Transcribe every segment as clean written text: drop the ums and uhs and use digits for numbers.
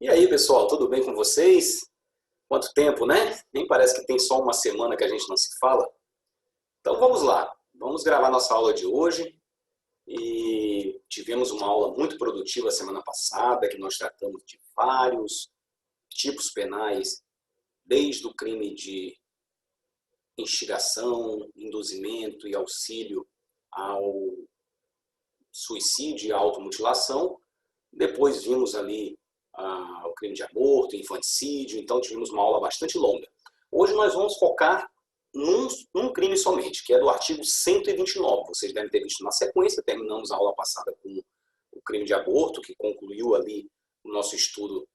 E aí, pessoal, tudo bem com vocês? Quanto tempo, né? Nem parece que tem só uma semana que a gente não se fala. Então vamos lá, vamos gravar nossa aula de hoje. E tivemos uma aula muito produtiva semana passada, que nós tratamos de vários tipos penais, desde o crime de instigação, induzimento e auxílio ao suicídio e automutilação. Depois vimos ali o crime de aborto, infanticídio, então tivemos uma aula bastante longa. Hoje nós vamos focar num crime somente, que é do artigo 129. Vocês devem ter visto na sequência, terminamos a aula passada com o crime de aborto, que concluiu ali o nosso estudo,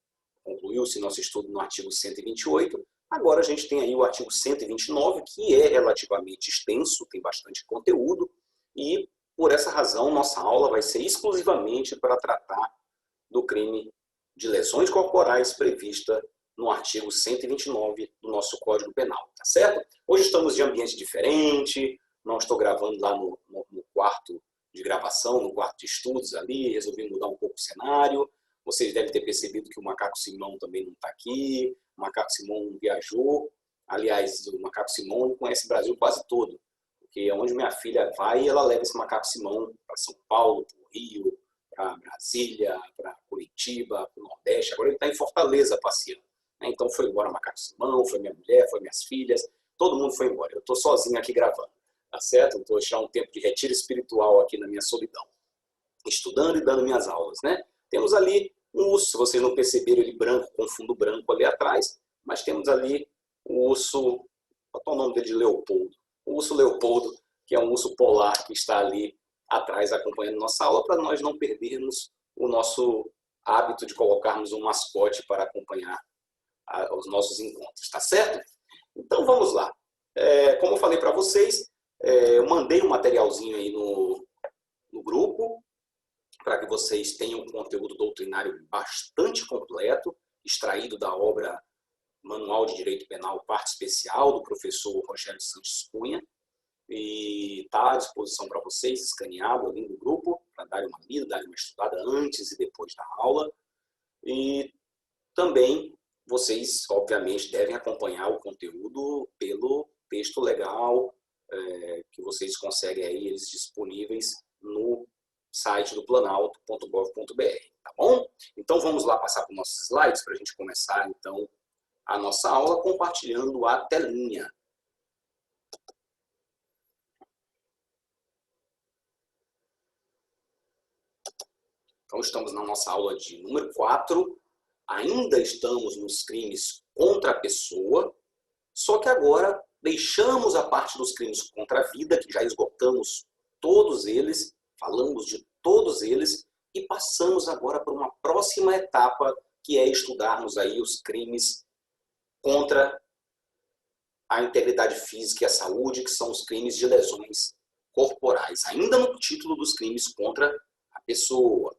concluiu-se nosso estudo no artigo 128. Agora a gente tem aí o artigo 129, que é relativamente extenso, tem bastante conteúdo, e por essa razão nossa aula vai ser exclusivamente para tratar do crime de lesões corporais prevista no artigo 129 do nosso Código Penal, tá certo? Hoje estamos de ambiente diferente, não estou gravando lá no quarto de gravação, no quarto de estudos ali, resolvi mudar um pouco o cenário. Vocês devem ter percebido que o Macaco Simão também não está aqui, o Macaco Simão viajou, aliás, o Macaco Simão conhece o Brasil quase todo, porque onde minha filha vai, ela leva esse Macaco Simão para São Paulo, para o Rio, para Brasília, para Curitiba, para o Nordeste. Agora ele está em Fortaleza passeando. Então foi embora Macaco Simão, foi minha mulher, foi minhas filhas, todo mundo foi embora. Eu estou sozinho aqui gravando, tá certo? Estou deixando um tempo de retiro espiritual aqui na minha solidão, estudando e dando minhas aulas, né? Temos ali um urso, se vocês não perceberam, ele branco, com fundo branco ali atrás, mas temos ali o urso, qual é o nome dele? De Leopoldo. O urso Leopoldo, que é um urso polar que está ali atrás acompanhando nossa aula, para nós não perdermos o nosso hábito de colocarmos um mascote para acompanhar os nossos encontros, tá certo? Então vamos lá. Como eu falei para vocês, eu mandei um materialzinho aí no grupo, para que vocês tenham um conteúdo doutrinário bastante completo, extraído da obra Manual de Direito Penal, parte especial, do professor Rogério Santos Cunha, e está à disposição para vocês, escaneado ali no grupo, para darem uma lida, darem uma estudada antes e depois da aula. E também vocês, obviamente, devem acompanhar o conteúdo pelo texto legal, que vocês conseguem aí, eles disponíveis no site do planalto.gov.br, tá bom? Então vamos lá passar para os nossos slides, para a gente começar, então, a nossa aula compartilhando a telinha. Então, estamos na nossa aula de número 4. Ainda estamos nos crimes contra a pessoa, só que agora deixamos a parte dos crimes contra a vida, que já esgotamos todos eles, falamos de todos eles, e passamos agora para uma próxima etapa, que é estudarmos aí os crimes contra a integridade física e a saúde, que são os crimes de lesões corporais, ainda no título dos crimes contra a pessoa.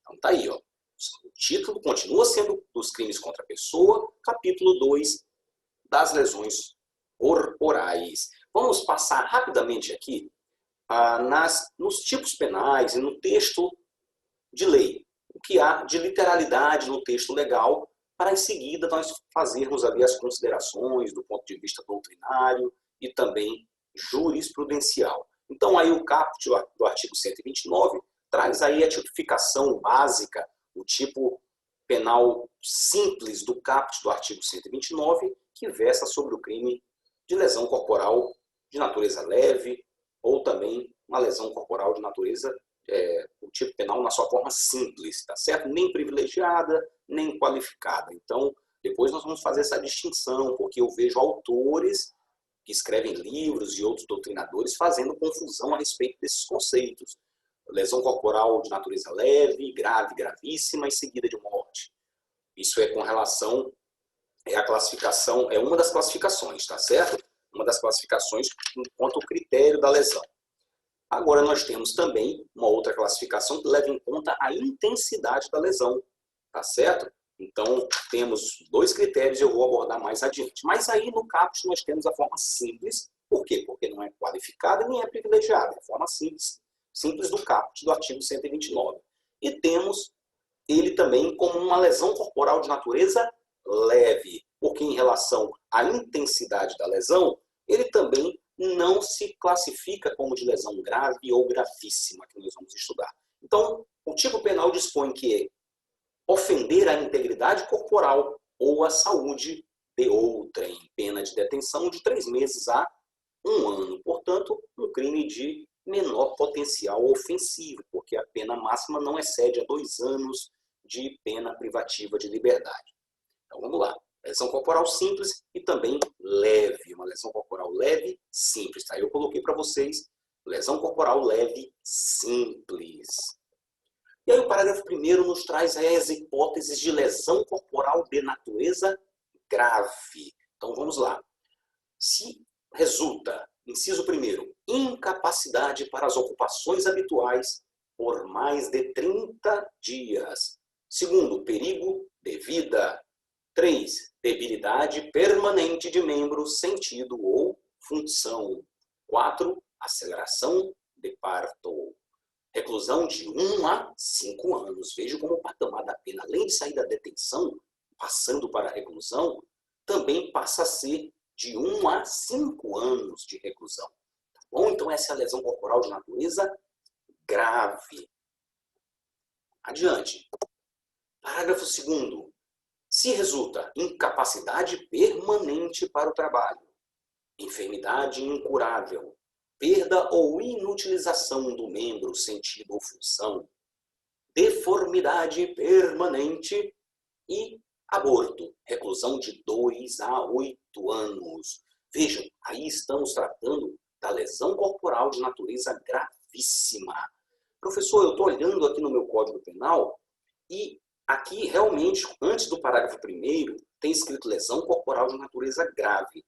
Então tá aí, ó. O título continua sendo dos crimes contra a pessoa, capítulo 2 das lesões corporais. Vamos passar rapidamente aqui nos tipos penais e no texto de lei, o que há de literalidade no texto legal, para em seguida nós fazermos ali as considerações do ponto de vista doutrinário e também jurisprudencial. Então aí o caput do artigo 129 traz aí a tipificação básica, o tipo penal simples do caput do artigo 129, que versa sobre o crime de lesão corporal de natureza leve ou também uma lesão corporal de natureza, o tipo penal na sua forma simples, tá certo? Nem privilegiada, nem qualificada. Então, depois nós vamos fazer essa distinção, porque eu vejo autores que escrevem livros e outros doutrinadores fazendo confusão a respeito desses conceitos. Lesão corporal de natureza leve, grave, gravíssima e seguida de morte. Isso é com relação a classificação, é uma das classificações, tá certo? Uma das classificações quanto ao critério da lesão. Agora nós temos também uma outra classificação que leva em conta a intensidade da lesão, tá certo? Então temos dois critérios, eu vou abordar mais adiante. Mas aí no caput nós temos a forma simples. Por quê? Porque não é qualificada nem é privilegiada, é a forma simples do caput do artigo 129. E temos ele também como uma lesão corporal de natureza leve, porque em relação à intensidade da lesão, ele também não se classifica como de lesão grave ou gravíssima, que nós vamos estudar. Então, o tipo penal dispõe que ofender a integridade corporal ou a saúde de outrem, pena de detenção de 3 meses a 1 ano. Portanto, um crime de menor potencial ofensivo, porque a pena máxima não excede a 2 anos de pena privativa de liberdade. Então, vamos lá. Lesão corporal simples e também leve. Uma lesão corporal leve, simples. Tá? Eu coloquei para vocês lesão corporal leve, simples. E aí o parágrafo 1º nos traz as hipóteses de lesão corporal de natureza grave. Então, vamos lá. Se resulta, inciso 1º, incapacidade para as ocupações habituais por mais de 30 dias. Segundo, perigo de vida. 3, debilidade permanente de membro, sentido ou função. 4, aceleração de parto. Reclusão de 1 a 5 anos. Veja como o patamar da pena, além de sair da detenção, passando para a reclusão, também passa a ser de 1 a 5 anos de reclusão. Tá bom? Então, essa é a lesão corporal de natureza grave. Adiante. Parágrafo 2º. Se resulta incapacidade permanente para o trabalho, enfermidade incurável, perda ou inutilização do membro, sentido ou função, deformidade permanente e aborto, reclusão de 2 a 8 anos. Vejam, aí estamos tratando da lesão corporal de natureza gravíssima. Professor, eu estou olhando aqui no meu Código Penal e aqui realmente, antes do parágrafo 1º, tem escrito lesão corporal de natureza grave.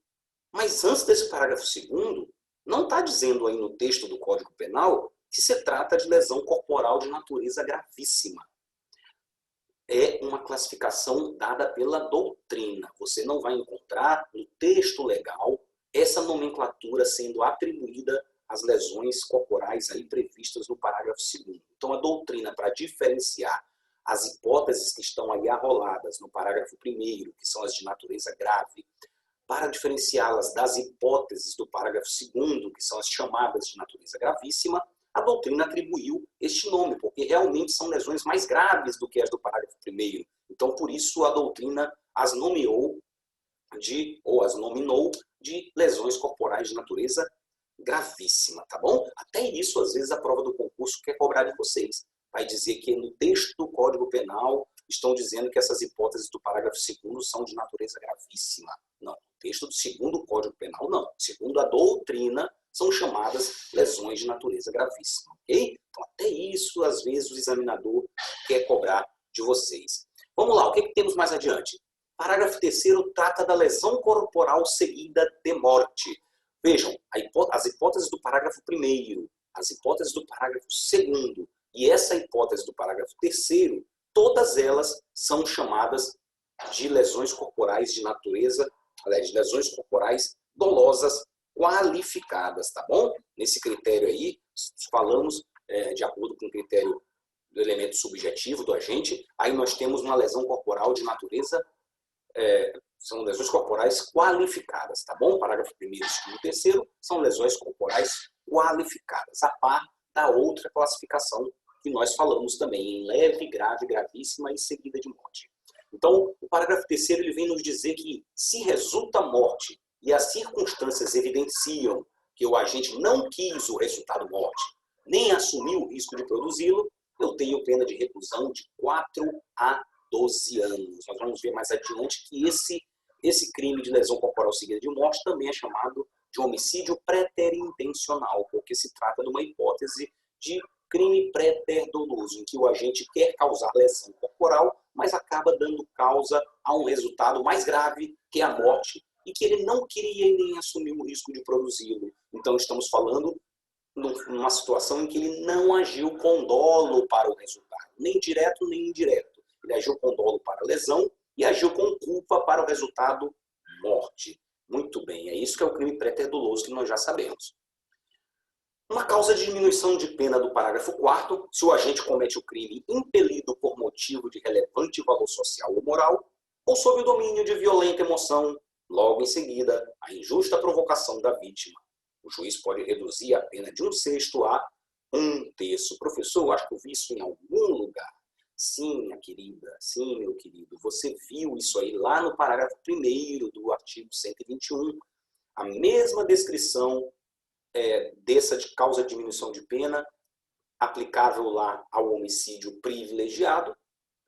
Mas antes desse parágrafo 2º, não está dizendo aí no texto do Código Penal que se trata de lesão corporal de natureza gravíssima. É uma classificação dada pela doutrina. Você não vai encontrar no texto legal essa nomenclatura sendo atribuída às lesões corporais aí previstas no parágrafo 2º. Então, a doutrina, para diferenciar as hipóteses que estão aí arroladas no parágrafo 1º, que são as de natureza grave, para diferenciá-las das hipóteses do parágrafo 2º, que são as chamadas de natureza gravíssima, a doutrina atribuiu este nome, porque realmente são lesões mais graves do que as do parágrafo 1º. Então, por isso, a doutrina as nomeou ou as nominou de lesões corporais de natureza gravíssima, tá bom? Até isso, às vezes, a prova do concurso quer cobrar de vocês. Vai dizer que no texto do Código Penal estão dizendo que essas hipóteses do parágrafo 2º são de natureza gravíssima. Não, no texto do 2º Código Penal, não. Segundo a doutrina, são chamadas lesões de natureza gravíssima, ok? Então, até isso, às vezes, o examinador quer cobrar de vocês. Vamos lá, o que temos mais adiante? Parágrafo 3º trata da lesão corporal seguida de morte. Vejam, as hipóteses do parágrafo 1º, as hipóteses do parágrafo 2º e essa hipótese do parágrafo 3º, todas elas são chamadas de lesões corporais de natureza, aliás, de lesões corporais dolosas qualificadas, tá bom? Nesse critério aí, falamos de acordo com o critério do elemento subjetivo do agente, aí nós temos uma lesão corporal de natureza, são lesões corporais qualificadas, tá bom? Parágrafo 1º, 2º e 3º são lesões corporais qualificadas, a par da outra classificação que nós falamos também, em leve, grave, gravíssima e seguida de morte. Então, o parágrafo 3º ele vem nos dizer que se resulta morte e as circunstâncias evidenciam que o agente não quis o resultado morte, nem assumiu o risco de produzi-lo, eu tenho pena de reclusão de 4 a 12 anos. Nós vamos ver mais adiante que esse crime de lesão corporal seguida de morte também é chamado de homicídio preterintencional, porque se trata de uma hipótese de crime pré-doloso, em que o agente quer causar lesão corporal, mas acaba dando causa a um resultado mais grave, que é a morte, e que ele não queria e nem assumiu o risco de produzi-lo. Então, estamos falando numa situação em que ele não agiu com dolo para o resultado, nem direto nem indireto. Ele agiu com dolo para a lesão e agiu com culpa para o resultado morte. Muito bem, é isso que é o crime pré-doloso que nós já sabemos. Uma causa de diminuição de pena do parágrafo 4º, se o agente comete o crime impelido por motivo de relevante valor social ou moral, ou sob o domínio de violenta emoção, logo em seguida, a injusta provocação da vítima. O juiz pode reduzir a pena de 1/6 a 1/3. Professor, eu acho que eu vi isso em algum lugar. Sim, minha querida, sim, meu querido, você viu isso aí lá no parágrafo 1º do artigo 121, a mesma descrição dessa de causa de diminuição de pena, aplicável lá ao homicídio privilegiado,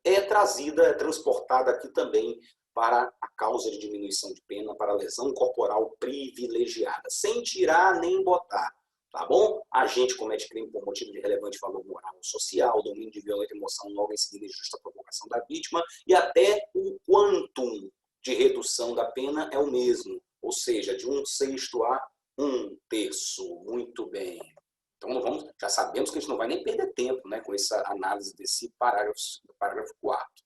é trazida, é transportada aqui também para a causa de diminuição de pena, para a lesão corporal privilegiada, sem tirar nem botar, tá bom? Agente comete crime por motivo de relevante valor moral ou social, domínio de violenta emoção, logo em seguida injusta provocação da vítima, e até o quantum de redução da pena é o mesmo, ou seja, de 1/6 a 1/3. Muito bem. Então, já sabemos que a gente não vai nem perder tempo, né, com essa análise desse parágrafo 4º.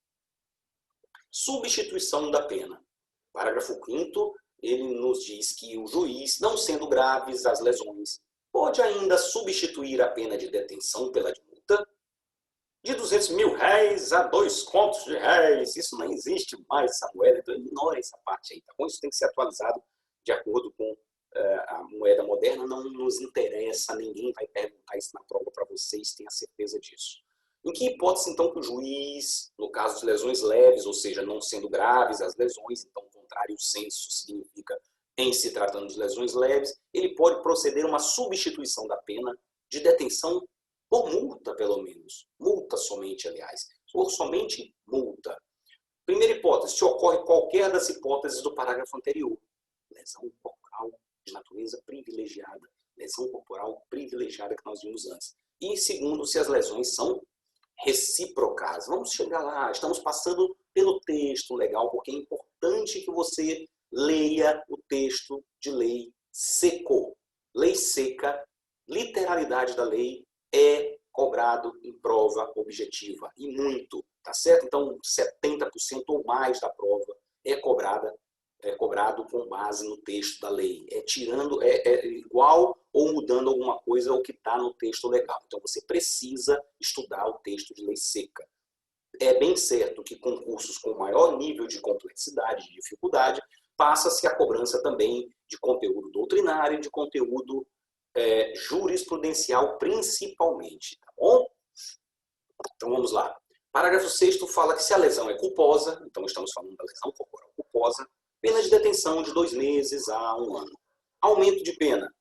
Substituição da pena. Parágrafo 5º, ele nos diz que o juiz, não sendo graves as lesões, pode ainda substituir a pena de detenção pela de multa de R$ 200.000 a 2 contos de réis. Isso não existe mais, Samuel, então ignora essa parte aí, tá bom? Isso tem que ser atualizado de acordo com a moeda moderna, não nos interessa, ninguém vai perguntar isso na prova para vocês, tenha certeza disso. Em que hipótese, então, que o juiz, no caso de lesões leves, ou seja, não sendo graves as lesões, então, contrário senso significa em se tratando de lesões leves, ele pode proceder a uma substituição da pena de detenção por multa, pelo menos. Multa somente, aliás. Ou somente multa. Primeira hipótese, se ocorre qualquer das hipóteses do parágrafo anterior. Lesão corporal de natureza privilegiada. Lesão corporal privilegiada que nós vimos antes. E segundo, se as lesões são recíprocas. Vamos chegar lá. Estamos passando pelo texto legal, porque é importante que você leia o texto de lei seco. Lei seca, literalidade da lei, é cobrado em prova objetiva. E muito, tá certo? Então, 70% ou mais da prova é cobrado com base no texto da lei. É igual ou mudando alguma coisa ao que está no texto legal. Então, você precisa estudar o texto de lei seca. É bem certo que concursos com maior nível de complexidade, de dificuldade, passa-se a cobrança também de conteúdo doutrinário e de conteúdo jurisprudencial principalmente, tá bom? Então vamos lá. Parágrafo 6º fala que se a lesão é culposa, então estamos falando da lesão corporal culposa, pena de detenção de 2 meses a 1 ano. Aumento de pena,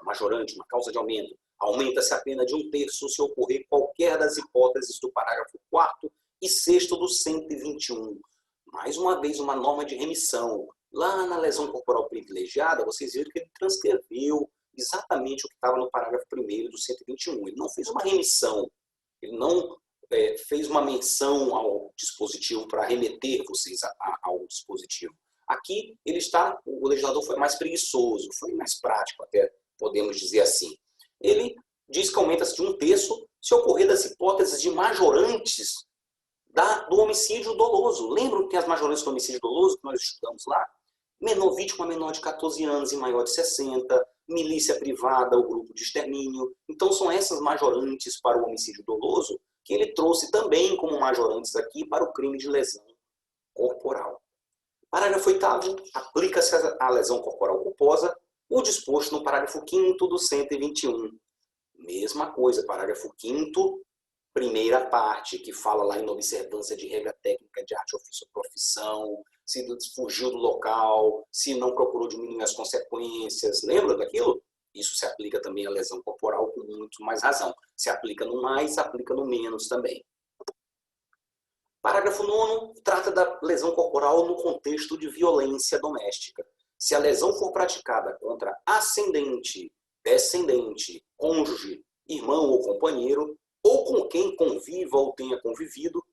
majorante, uma causa de aumento. Aumenta-se a pena de 1/3 se ocorrer qualquer das hipóteses do parágrafo 4º e 6º do 121. Mais uma vez, uma norma de remissão. Lá na lesão corporal privilegiada, vocês viram que ele transcreveu exatamente o que estava no parágrafo 1º do 121. Ele não fez uma remissão, ele não fez uma menção ao dispositivo para remeter vocês ao dispositivo. Aqui, o legislador foi mais preguiçoso, foi mais prático, até podemos dizer assim. Ele diz que aumenta-se de 1/3 se ocorrer das hipóteses de majorantes do homicídio doloso. Lembram que as majorantes do homicídio doloso que nós estudamos lá? Vítima menor de 14 anos e maior de 60, milícia privada, o grupo de extermínio. Então, são essas majorantes para o homicídio doloso que ele trouxe também como majorantes aqui para o crime de lesão corporal. Parágrafo 8º, aplica-se à lesão corporal culposa o disposto no parágrafo 5º do 121. Mesma coisa, parágrafo 5º, primeira parte, que fala lá em observância de regra técnica de arte, ofício ou profissão, se fugiu do local, se não procurou diminuir as consequências. Lembra daquilo? Isso se aplica também à lesão corporal com muito mais razão. Se aplica no mais, se aplica no menos também. Parágrafo 9º trata da lesão corporal no contexto de violência doméstica. Se a lesão for praticada contra ascendente, descendente, cônjuge, irmão ou companheiro, ou com quem conviva ou tenha convivido,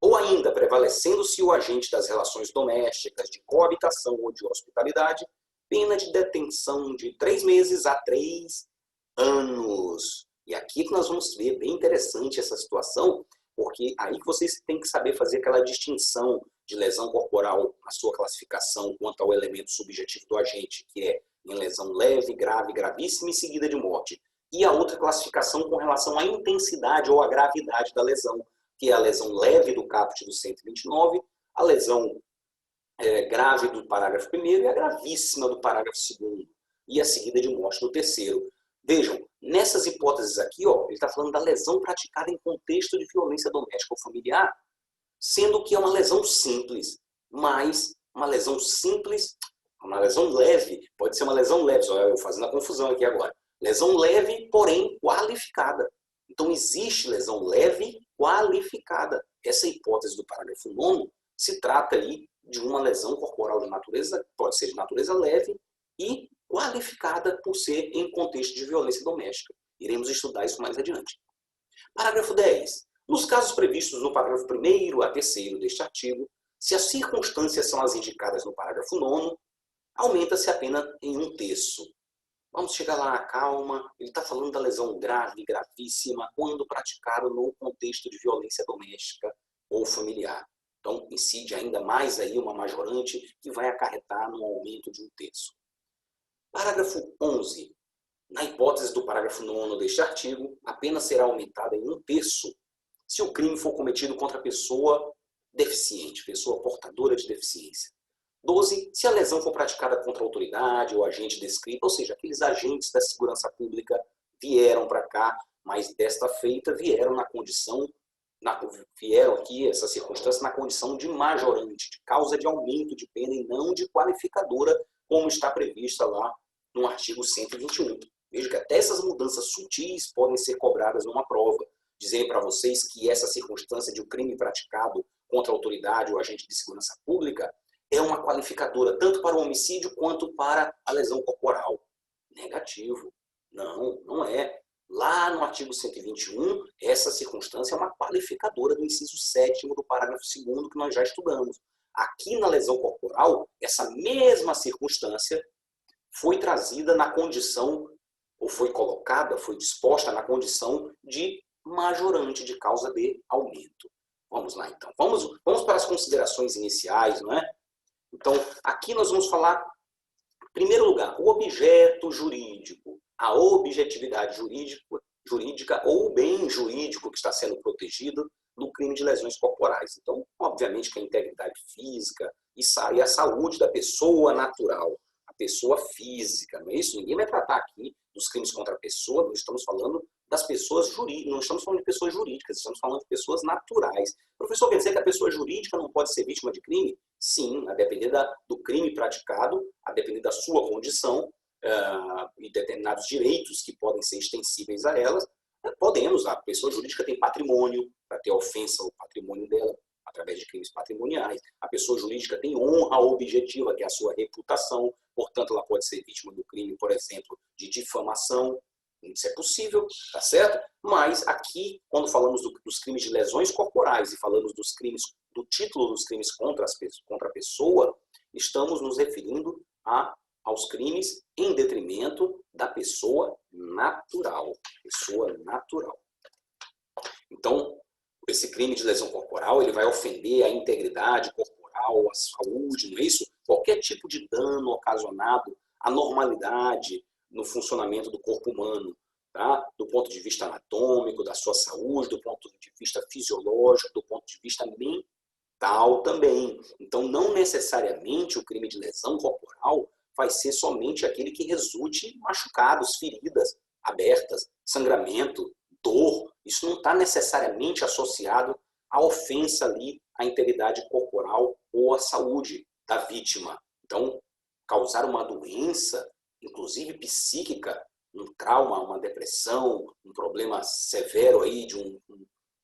ou ainda prevalecendo-se o agente das relações domésticas, de coabitação ou de hospitalidade, pena de detenção de 3 meses a 3 anos. E aqui que nós vamos ver, bem interessante essa situação, porque aí que vocês têm que saber fazer aquela distinção de lesão corporal na sua classificação quanto ao elemento subjetivo do agente, que é em lesão leve, grave, gravíssima e seguida de morte. E a outra classificação com relação à intensidade ou à gravidade da lesão, que é a lesão leve do caput do 129, a lesão grave do parágrafo 1º e a gravíssima do parágrafo 2º, e a seguida de morte do 3º. Vejam, nessas hipóteses aqui, ó, ele está falando da lesão praticada em contexto de violência doméstica ou familiar, sendo que é uma lesão simples, mas uma lesão simples, uma lesão leve, pode ser uma lesão leve, só eu fazendo a confusão aqui agora. Lesão leve, porém qualificada. Então, existe lesão leve qualificada. Essa hipótese do parágrafo 9º se trata aí de uma lesão corporal de natureza, pode ser de natureza leve e qualificada por ser em contexto de violência doméstica. Iremos estudar isso mais adiante. Parágrafo 10. Nos casos previstos no parágrafo 1º a 3º deste artigo, se as circunstâncias são as indicadas no parágrafo 9º, aumenta-se a pena em 1/3. Vamos chegar lá, calma. Ele está falando da lesão grave, gravíssima, quando praticado no contexto de violência doméstica ou familiar. Então, incide ainda mais aí uma majorante que vai acarretar no aumento de 1/3. Parágrafo 11. Na hipótese do parágrafo 9º deste artigo, a pena será aumentada em 1/3 se o crime for cometido contra a pessoa deficiente, pessoa portadora de deficiência. 12. Se a lesão for praticada contra a autoridade ou agente descrito, ou seja, aqueles agentes da segurança pública vieram para cá, mas desta feita vieram na condição, vieram aqui, essa circunstância, na condição de majorante, de causa de aumento de pena e não de qualificadora, como está prevista lá no artigo 121. Veja que até essas mudanças sutis podem ser cobradas numa prova. Dizerem para vocês que essa circunstância de um crime praticado contra a autoridade ou agente de segurança pública é uma qualificadora tanto para o homicídio quanto para a lesão corporal. Negativo. Não, não é. Lá no artigo 121, essa circunstância é uma qualificadora do inciso 7º do parágrafo 2º que nós já estudamos. Aqui na lesão corporal, essa mesma circunstância foi trazida na condição, ou foi colocada, foi disposta na condição de majorante, de causa de aumento. Vamos lá, então. Vamos para as considerações iniciais, não é? Então, aqui nós vamos falar, em primeiro lugar, o objeto jurídico, a objetividade jurídica ou o bem jurídico que está sendo protegido no crime de lesões corporais. Então, obviamente que a integridade física e a saúde da pessoa natural, a pessoa física, não é isso? Ninguém vai tratar aqui dos crimes contra a pessoa, nós estamos falando das pessoas jurídicas, não estamos falando de pessoas jurídicas, estamos falando de pessoas naturais. Professor, quer dizer que a pessoa jurídica não pode ser vítima de crime? Sim, a depender do crime praticado, a depender da sua condição e determinados direitos que podem ser extensíveis a elas, podemos, a pessoa jurídica tem patrimônio, para ter ofensa ao patrimônio dela, através de crimes patrimoniais. A pessoa jurídica tem honra objetiva, que é a sua reputação, portanto, ela pode ser vítima do crime, por exemplo, de difamação. Isso é possível, tá certo? Mas aqui, quando falamos dos crimes de lesões corporais e falamos dos crimes, do título dos crimes contra a pessoa, estamos nos referindo aos crimes em detrimento da pessoa natural. Pessoa natural. Então, esse crime de lesão corporal, ele vai ofender a integridade corporal, a saúde, não é isso? Qualquer tipo de dano ocasionado à normalidade no funcionamento do corpo humano, tá? Do ponto de vista anatômico, da sua saúde, do ponto de vista fisiológico, do ponto de vista mental também. Então, não necessariamente o crime de lesão corporal vai ser somente aquele que resulte em machucados, feridas abertas, sangramento, dor. Isso não está necessariamente associado à ofensa ali, à integridade corporal ou à saúde da vítima. Então, causar uma doença, inclusive psíquica, um trauma, uma depressão, um problema severo aí de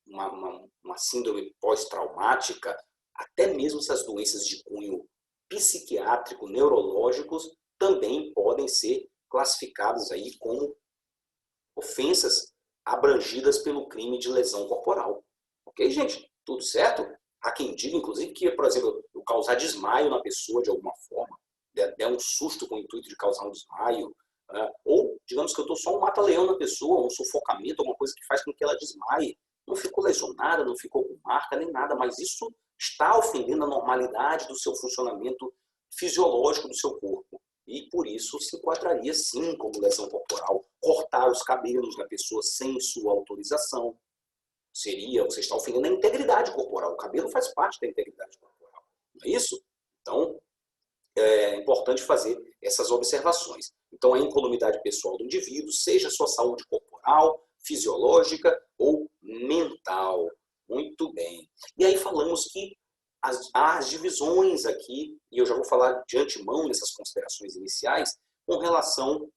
uma síndrome pós-traumática, até mesmo essas doenças de cunho psiquiátrico, neurológicos, também podem ser classificadas aí como ofensas abrangidas pelo crime de lesão corporal. Ok, gente? Tudo certo? Há quem diga, inclusive, que, por exemplo, eu causar desmaio na pessoa de alguma forma, der um susto com o intuito de causar um desmaio, ou, digamos que eu estou só um mata-leão na pessoa, um sufocamento, alguma coisa que faz com que ela desmaie. Não ficou lesionada, não ficou com marca, nem nada, mas isso está ofendendo a normalidade do seu funcionamento fisiológico do seu corpo. e por isso se enquadraria sim como lesão corporal. Cortar os cabelos da pessoa sem sua autorização você está ofendendo a integridade corporal. O cabelo faz parte da integridade corporal, não é isso? Então, é importante fazer essas observações. Então, a incolumidade pessoal do indivíduo, seja sua saúde corporal, fisiológica ou mental. Muito bem. E aí falamos que as divisões aqui, e eu já vou falar de antemão nessas considerações iniciais, com relação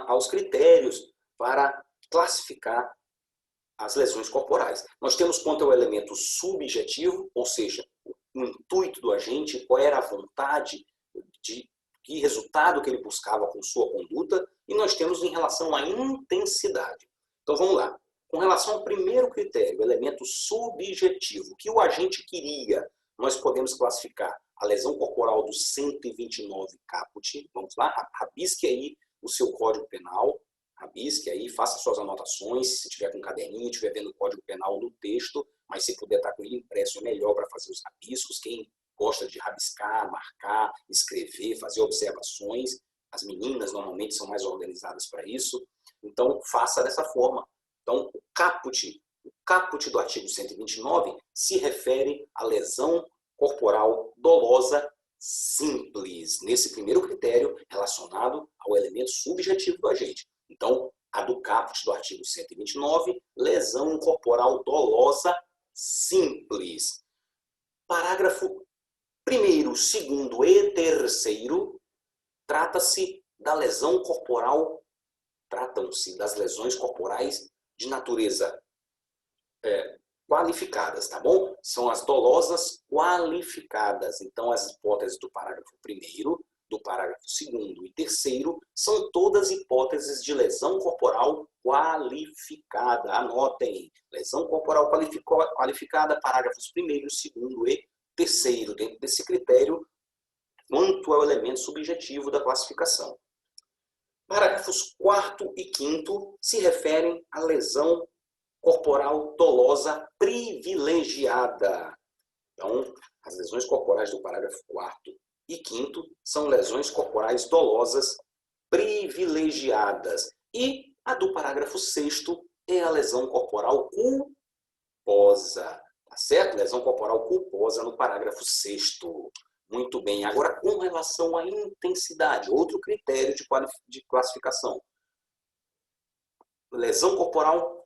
aos critérios para classificar as lesões corporais. Nós temos quanto ao elemento subjetivo, ou seja, o intuito do agente, qual era a vontade, de que resultado que ele buscava com sua conduta, e nós temos em relação à intensidade. Então vamos lá. Com relação ao primeiro critério, o elemento subjetivo, o que o agente queria, nós podemos classificar a lesão corporal do 129 caput. Vamos lá, rabisque aí o seu Código Penal, rabisque aí, faça suas anotações, se tiver com um caderninho, estiver vendo o Código Penal no texto, mas se puder estar com ele impresso é melhor para fazer os rabiscos. Quem gosta de rabiscar, marcar, escrever, fazer observações, as meninas normalmente são mais organizadas para isso, então faça dessa forma. Então, o caput do artigo 129 se refere à lesão corporal dolosa simples, nesse primeiro critério relacionado ao elemento subjetivo do agente. Então, a do caput do artigo 129, lesão corporal dolosa simples. Parágrafo 1º, 2º e 3º, tratam-se das lesões corporais de natureza qualificadas, tá bom? São as dolosas qualificadas. Então, as hipóteses do parágrafo 1º, do parágrafo 2º e 3º são todas hipóteses de lesão corporal qualificada. Anotem. Lesão corporal qualificada, parágrafos 1º, 2º e 3º, dentro desse critério, quanto ao elemento subjetivo da classificação. Parágrafos 4º e 5º se referem à lesão corporal dolosa privilegiada. Então, as lesões corporais do parágrafo 4º e 5º são lesões corporais dolosas privilegiadas. E a do parágrafo 6º é a lesão corporal culposa. Tá certo? Lesão corporal culposa no parágrafo 6º. Muito bem. Agora, com relação à intensidade, outro critério de classificação. Lesão corporal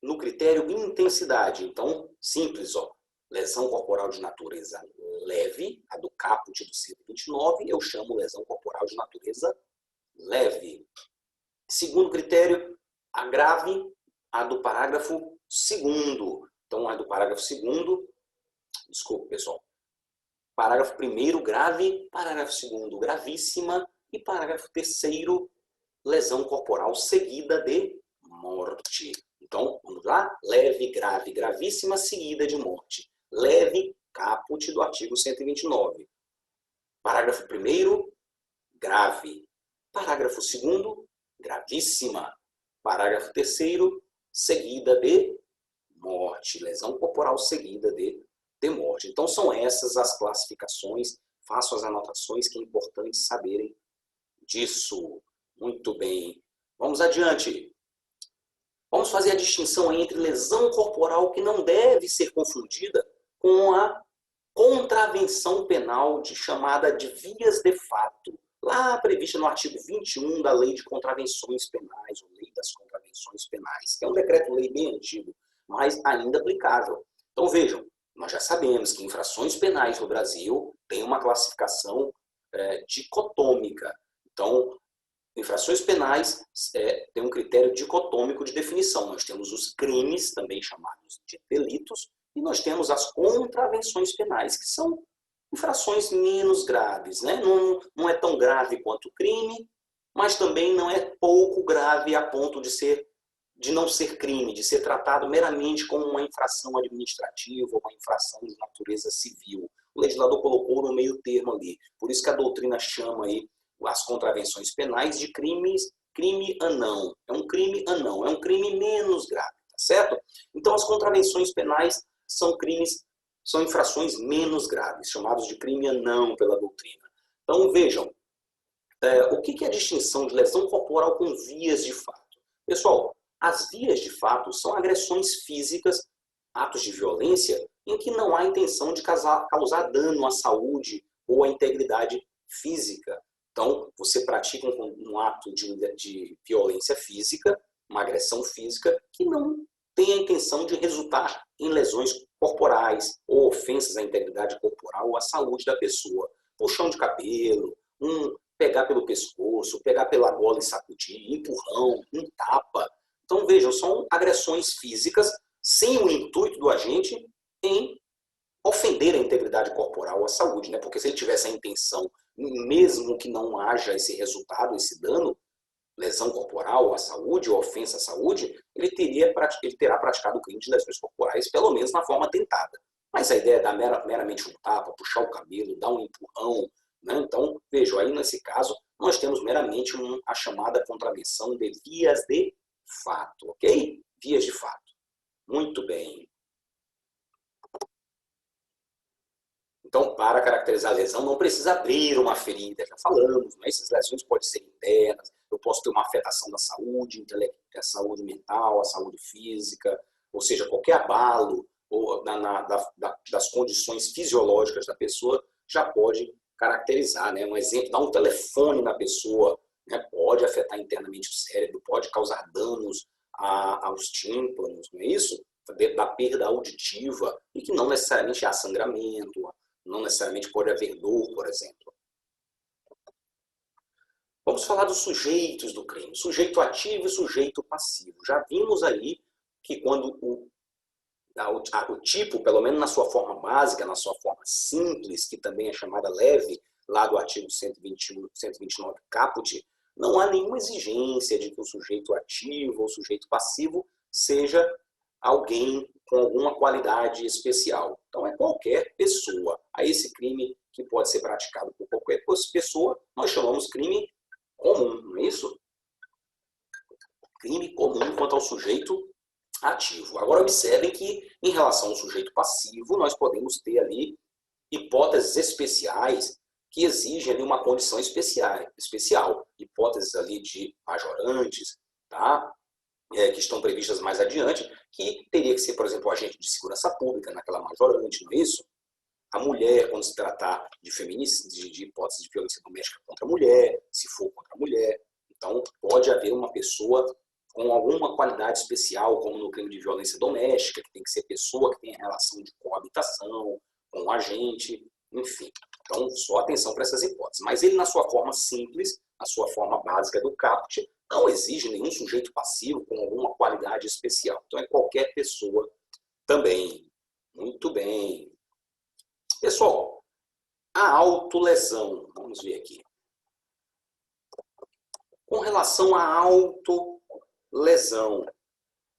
no critério intensidade. Então, simples, ó. Lesão corporal de natureza leve, a do caput do 129, eu chamo lesão corporal de natureza leve. Segundo critério, a grave, a do parágrafo 2º. Então, a do parágrafo 2º, desculpa, pessoal. Parágrafo 1º, grave. Parágrafo 2º, gravíssima. E parágrafo 3º, lesão corporal seguida de morte. Então, vamos lá? Leve, grave, gravíssima, seguida de morte. Leve, caput do artigo 129. Parágrafo 1º, grave. Parágrafo 2º, gravíssima. Parágrafo 3º, seguida de morte. Lesão corporal seguida de morte. Então, são essas as classificações. Faço as anotações que é importante saberem disso. Muito bem. Vamos adiante. Vamos fazer a distinção entre lesão corporal que não deve ser confundida com a contravenção penal chamada de vias de fato, lá prevista no artigo 21 da Lei de Contravenções Penais, ou Lei das Contravenções Penais, que é um decreto-lei bem antigo, mas ainda aplicável. Então vejam, nós já sabemos que infrações penais no Brasil têm uma classificação dicotômica. Então, infrações penais têm um critério dicotômico de definição. Nós temos os crimes, também chamados de delitos, e nós temos as contravenções penais, que são infrações menos graves, né? Não é tão grave quanto o crime, mas também não é pouco grave a ponto de não ser crime, de ser tratado meramente como uma infração administrativa ou uma infração de natureza civil. O legislador colocou no meio termo ali. Por isso que a doutrina chama aí as contravenções penais de crime anão. É um crime anão, é um crime menos grave, tá certo? Então, as contravenções penais são infrações menos graves, chamados de crime anão pela doutrina. Então, vejam, O que é a distinção de lesão corporal com vias de fato? Pessoal, as vias de fato são agressões físicas, atos de violência, em que não há intenção de causar dano à saúde ou à integridade física. Então, você pratica um ato de violência física, uma agressão física, que não tem a intenção de resultar em lesões corporais ou ofensas à integridade corporal ou à saúde da pessoa. Puxão de cabelo, pegar pelo pescoço, pegar pela gola e sacudir, empurrão, tapa. Então, vejam, são agressões físicas sem o intuito do agente em ofender a integridade corporal ou a saúde, né? Porque se ele tivesse a intenção, mesmo que não haja esse resultado, esse dano, lesão corporal à saúde ou ofensa à saúde, ele terá praticado o crime de lesões corporais, pelo menos na forma tentada. Mas a ideia é dar meramente um tapa, puxar o cabelo, dar um empurrão, né? Então, vejam, aí nesse caso, nós temos meramente a chamada contravenção de vias de fato, ok? Vias de fato. Muito bem. Então, para caracterizar a lesão, não precisa abrir uma ferida, já falamos, mas essas lesões podem ser internas, eu posso ter uma afetação da saúde, a saúde mental, a saúde física, ou seja, qualquer abalo ou das condições fisiológicas da pessoa já pode caracterizar, né? Um exemplo, dar um telefone na pessoa, né? Pode afetar internamente o cérebro, pode causar danos aos tímpanos, não é isso? Da perda auditiva, e que não necessariamente há sangramento, não necessariamente pode haver dor, por exemplo. Vamos falar dos sujeitos do crime, sujeito ativo e sujeito passivo. Já vimos aí que quando o tipo, pelo menos na sua forma básica, na sua forma simples, que também é chamada leve, lá do artigo 129 caput, não há nenhuma exigência de que o sujeito ativo ou sujeito passivo seja alguém com alguma qualidade especial. Então, é qualquer pessoa. A esse crime que pode ser praticado por qualquer pessoa, nós chamamos crime comum, não é isso? Crime comum quanto ao sujeito ativo. Agora, observem que, em relação ao sujeito passivo, nós podemos ter ali hipóteses especiais que exigem ali uma condição especial. Hipóteses ali de majorantes, tá? Que estão previstas mais adiante, que teria que ser, por exemplo, o agente de segurança pública naquela majorante, não é isso? A mulher, quando se tratar de feminicídio, de hipótese de violência doméstica contra a mulher, se for contra a mulher. Então, pode haver uma pessoa com alguma qualidade especial, como no crime de violência doméstica, que tem que ser pessoa que tem relação de coabitação com o agente, enfim. Então, só atenção para essas hipóteses. Mas ele, na sua forma simples, na sua forma básica do caput, não exige nenhum sujeito passivo com alguma qualidade especial. Então, é qualquer pessoa também. Muito bem. Pessoal, a autolesão. Vamos ver aqui. Com relação à autolesão.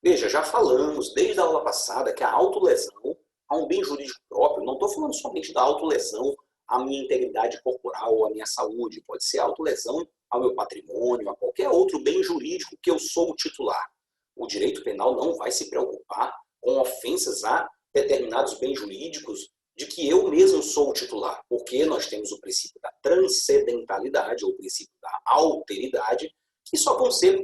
Veja, já falamos desde a aula passada que a autolesão a um bem jurídico próprio. Não estou falando somente da autolesão à minha integridade corporal ou à minha saúde. Pode ser autolesão ao meu patrimônio, a qualquer outro bem jurídico que eu sou o titular. O direito penal não vai se preocupar com ofensas a determinados bens jurídicos de que eu mesmo sou o titular, porque nós temos o princípio da transcendentalidade, ou o princípio da alteridade, que só vão ser,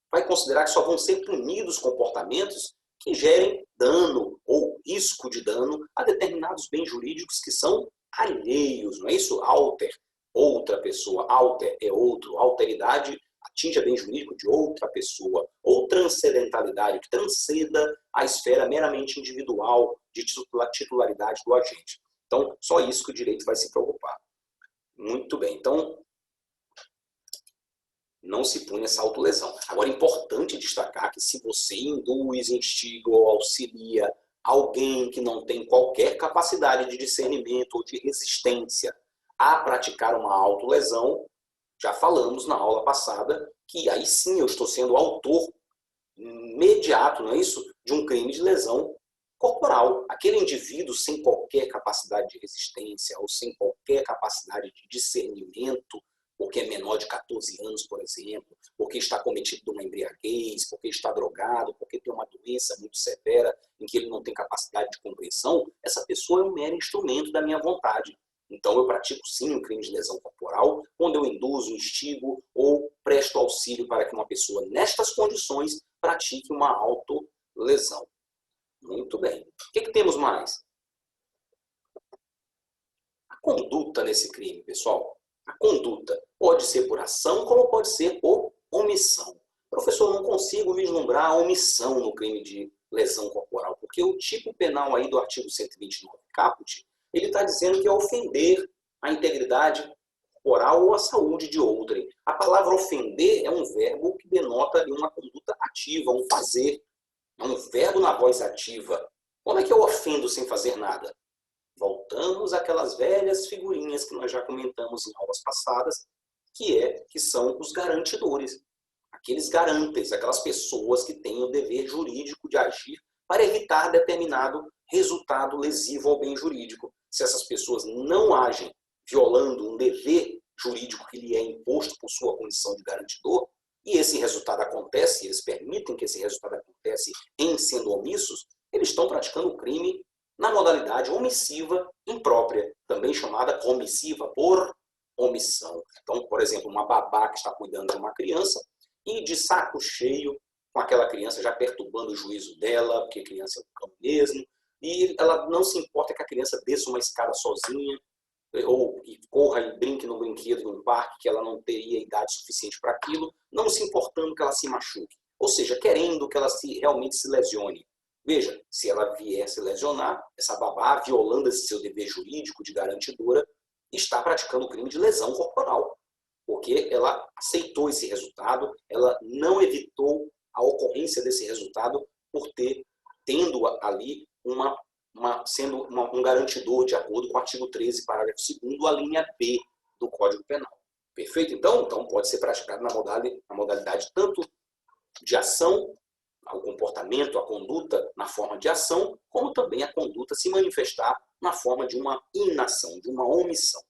vai considerar que só vão ser punidos comportamentos que gerem dano ou risco de dano a determinados bens jurídicos que são alheios, não é isso? Alter, outra pessoa, alter é outro, alteridade atinge a bem jurídico de outra pessoa, ou transcendentalidade, que transcenda a esfera meramente individual de titularidade do agente. Então, só isso que o direito vai se preocupar. Muito bem, então, não se pune essa autolesão. Agora, é importante destacar que se você induz, instiga ou auxilia alguém que não tem qualquer capacidade de discernimento ou de resistência a praticar uma autolesão, já falamos na aula passada que aí sim eu estou sendo autor imediato, não é isso? De um crime de lesão corporal. Aquele indivíduo sem qualquer capacidade de resistência ou sem qualquer capacidade de discernimento, porque é menor de 14 anos, por exemplo, porque está cometido de uma embriaguez, porque está drogado, porque tem uma doença muito severa em que ele não tem capacidade de compreensão, essa pessoa é um mero instrumento da minha vontade. Então, eu pratico sim um crime de lesão corporal quando eu induzo, instigo ou presto auxílio para que uma pessoa, nestas condições, pratique uma autolesão. Muito bem. O que temos mais? A conduta nesse crime, pessoal. A conduta pode ser por ação, como pode ser por omissão. Professor, não consigo vislumbrar a omissão no crime de lesão corporal, porque o tipo penal aí do artigo 129 caput, ele está dizendo que é ofender a integridade corporal ou a saúde de outrem. A palavra ofender é um verbo que denota ali uma conduta ativa, um fazer. É um verbo na voz ativa. Como é que eu ofendo sem fazer nada? Voltamos àquelas velhas figurinhas que nós já comentamos em aulas passadas, que são os garantidores. Aqueles garantes, aquelas pessoas que têm o dever jurídico de agir para evitar determinado resultado lesivo ao bem jurídico. Se essas pessoas não agem violando um dever jurídico que lhe é imposto por sua condição de garantidor, e esse resultado acontece, eles permitem que esse resultado aconteça em sendo omissos, eles estão praticando o crime na modalidade omissiva imprópria, também chamada omissiva por omissão. Então, por exemplo, uma babá que está cuidando de uma criança e de saco cheio com aquela criança já perturbando o juízo dela, porque a criança é um cão mesmo, e ela não se importa que a criança desça uma escada sozinha, ou corra e brinque no brinquedo num parque que ela não teria idade suficiente para aquilo, não se importando que ela se machuque. Ou seja, querendo que ela realmente se lesione. Veja, se ela vier se lesionar, essa babá, violando esse seu dever jurídico de garantidora, está praticando o crime de lesão corporal. Porque ela aceitou esse resultado, ela não evitou a ocorrência desse resultado por tendo ali sendo um garantidor de acordo com o artigo 13, parágrafo 2º, a linha B do Código Penal. Perfeito? Então pode ser praticado na modalidade tanto de ação, o comportamento, a conduta na forma de ação, como também a conduta se manifestar na forma de uma inação, de uma omissão.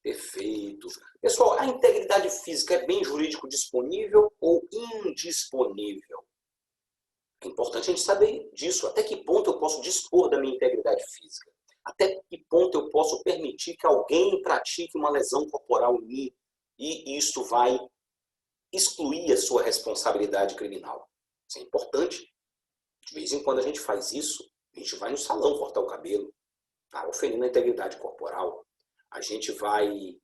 Perfeito. Pessoal, a integridade física é bem jurídico disponível ou indisponível? É importante a gente saber disso. Até que ponto eu posso dispor da minha integridade física? Até que ponto eu posso permitir que alguém pratique uma lesão corporal em mim e isto vai excluir a sua responsabilidade criminal? Isso é importante. De vez em quando a gente faz isso, a gente vai no salão cortar o cabelo, tá? Ofendendo a integridade corporal. A gente vai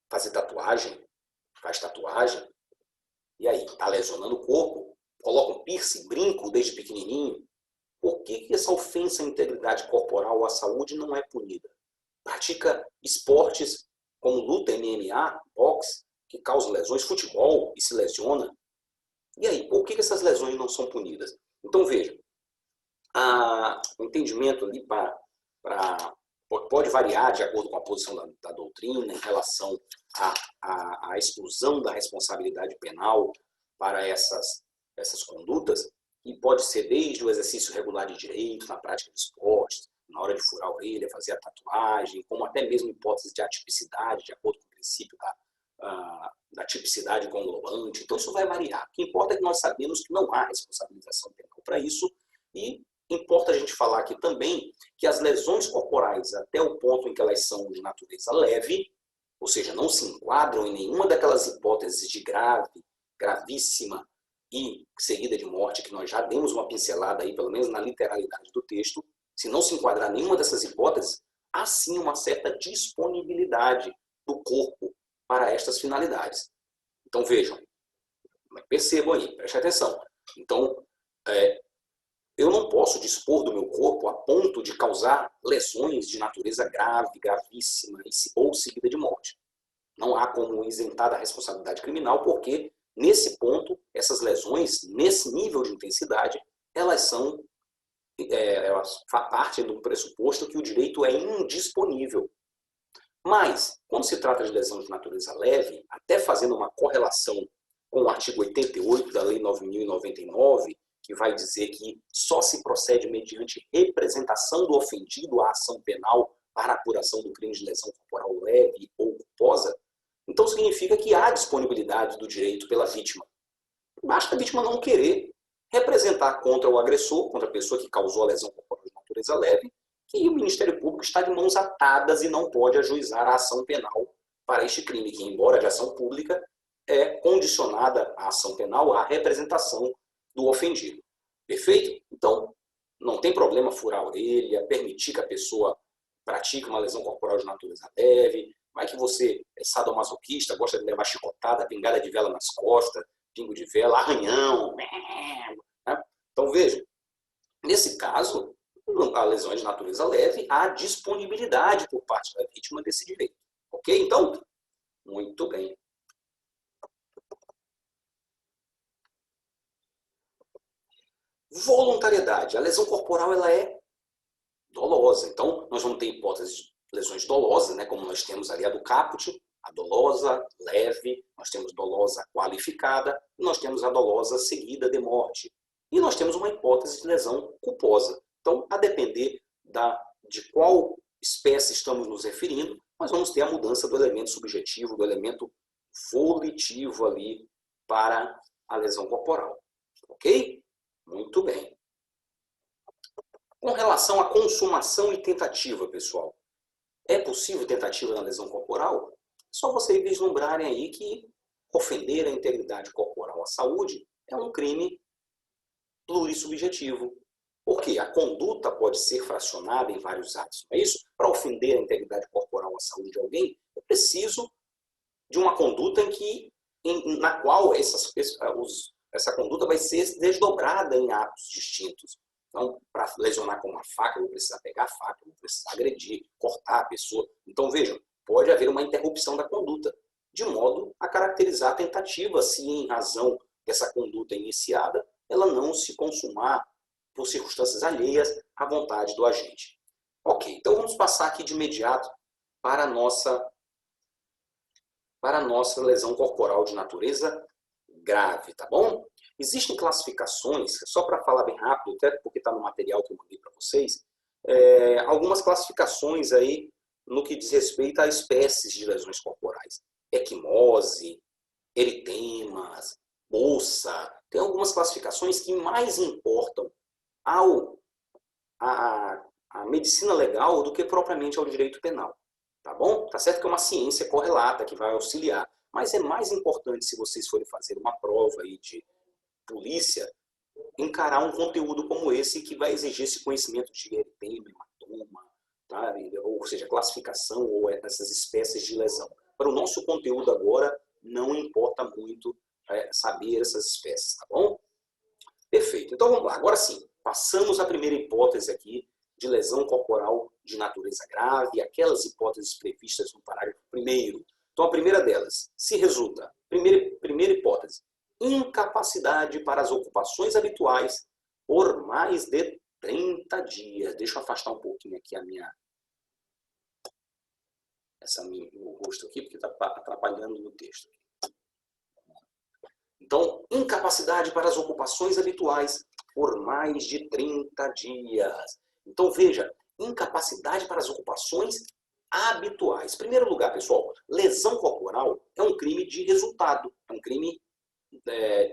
fazer tatuagem, faz tatuagem, e aí, está lesionando o corpo, coloca um piercing, brinco desde pequenininho. Por que essa ofensa à integridade corporal ou à saúde não é punida? Pratica esportes como luta, MMA, boxe, que causam lesões, futebol e se lesiona. E aí, por que essas lesões não são punidas? Então, veja, o entendimento ali pode variar de acordo com a posição da doutrina em relação à exclusão da responsabilidade penal para essas condutas, e pode ser desde o exercício regular de direito, na prática de esportes, na hora de furar a orelha, fazer a tatuagem, como até mesmo hipótese de atipicidade, de acordo com o princípio da tipicidade conglobante. Então, isso vai variar. O que importa é que nós sabemos que não há responsabilização penal para isso, e importa a gente falar aqui também que as lesões corporais, até o ponto em que elas são de natureza leve, ou seja, não se enquadram em nenhuma daquelas hipóteses de grave, gravíssima e seguida de morte, que nós já demos uma pincelada aí, pelo menos na literalidade do texto, se não se enquadrar nenhuma dessas hipóteses, há sim uma certa disponibilidade do corpo para estas finalidades. Então vejam, percebam aí, prestem atenção. Então, eu não posso dispor do meu corpo a ponto de causar lesões de natureza grave, gravíssima ou seguida de morte. Não há como isentar da responsabilidade criminal, porque, nesse ponto, essas lesões, nesse nível de intensidade, elas partem do pressuposto que o direito é indisponível. Mas, quando se trata de lesão de natureza leve, até fazendo uma correlação com o artigo 88 da Lei 9.099, que vai dizer que só se procede mediante representação do ofendido à ação penal para a apuração do crime de lesão corporal leve ou culposa, então significa que há disponibilidade do direito pela vítima. Basta a vítima não querer representar contra o agressor, contra a pessoa que causou a lesão corporal de natureza leve, que o Ministério Público está de mãos atadas e não pode ajuizar a ação penal para este crime, que, embora de ação pública, é condicionada a ação penal à representação do ofendido. Perfeito? Então, não tem problema furar a orelha, permitir que a pessoa pratique uma lesão corporal de natureza leve. Vai que você é sadomasoquista, gosta de levar chicotada, pingada de vela nas costas, pingo de vela, arranhão. Né? Então, veja, nesse caso, a lesão é de natureza leve, há disponibilidade por parte da vítima desse direito. Ok? Então, muito bem. Voluntariedade. A lesão corporal ela é dolosa. Então, nós vamos ter hipóteses de lesões dolosas, né, como nós temos ali a do caput, a dolosa leve, nós temos dolosa qualificada, e nós temos a dolosa seguida de morte. E nós temos uma hipótese de lesão culposa. Então, a depender de qual espécie estamos nos referindo, nós vamos ter a mudança do elemento subjetivo, do elemento volitivo ali para a lesão corporal. Ok? Muito bem. Com relação à consumação e tentativa, pessoal, é possível tentativa na lesão corporal? Só vocês vislumbrarem aí que ofender a integridade corporal à saúde é um crime plurissubjetivo. Porque a conduta pode ser fracionada em vários atos, não é isso? Para ofender a integridade corporal à saúde de alguém, é preciso de uma conduta na qual essa conduta vai ser desdobrada em atos distintos. Então, para lesionar com uma faca, eu vou precisar pegar a faca, eu vou precisar agredir, cortar a pessoa. Então, vejam, pode haver uma interrupção da conduta, de modo a caracterizar a tentativa, se em razão dessa conduta iniciada, ela não se consumar por circunstâncias alheias à vontade do agente. Ok, então vamos passar aqui de imediato para a nossa lesão corporal de natureza grave, tá bom? Existem classificações, só para falar bem rápido, até porque está no material que eu mandei para vocês, algumas classificações aí no que diz respeito a espécies de lesões corporais. Equimose, eritemas, bolsa, tem algumas classificações que mais importam à medicina legal do que propriamente ao direito penal. Tá bom? Tá certo que é uma ciência correlata que vai auxiliar, mas é mais importante, se vocês forem fazer uma prova aí de polícia, encarar um conteúdo como esse que vai exigir esse conhecimento de eritema, hematoma, tá? Ou seja, classificação ou essas espécies de lesão. Para o nosso conteúdo agora, não importa muito saber essas espécies, tá bom? Perfeito. Então vamos lá. Agora sim, passamos à primeira hipótese aqui de lesão corporal de natureza grave, aquelas hipóteses previstas no parágrafo 1º. Então a primeira delas, se resulta, primeira hipótese, incapacidade para as ocupações habituais por mais de 30 dias. Deixa eu afastar um pouquinho aqui o rosto aqui, porque está atrapalhando no texto. Então, incapacidade para as ocupações habituais por mais de 30 dias. Então, veja, incapacidade para as ocupações habituais. Em primeiro lugar, pessoal, lesão corporal é um crime de resultado, é um crime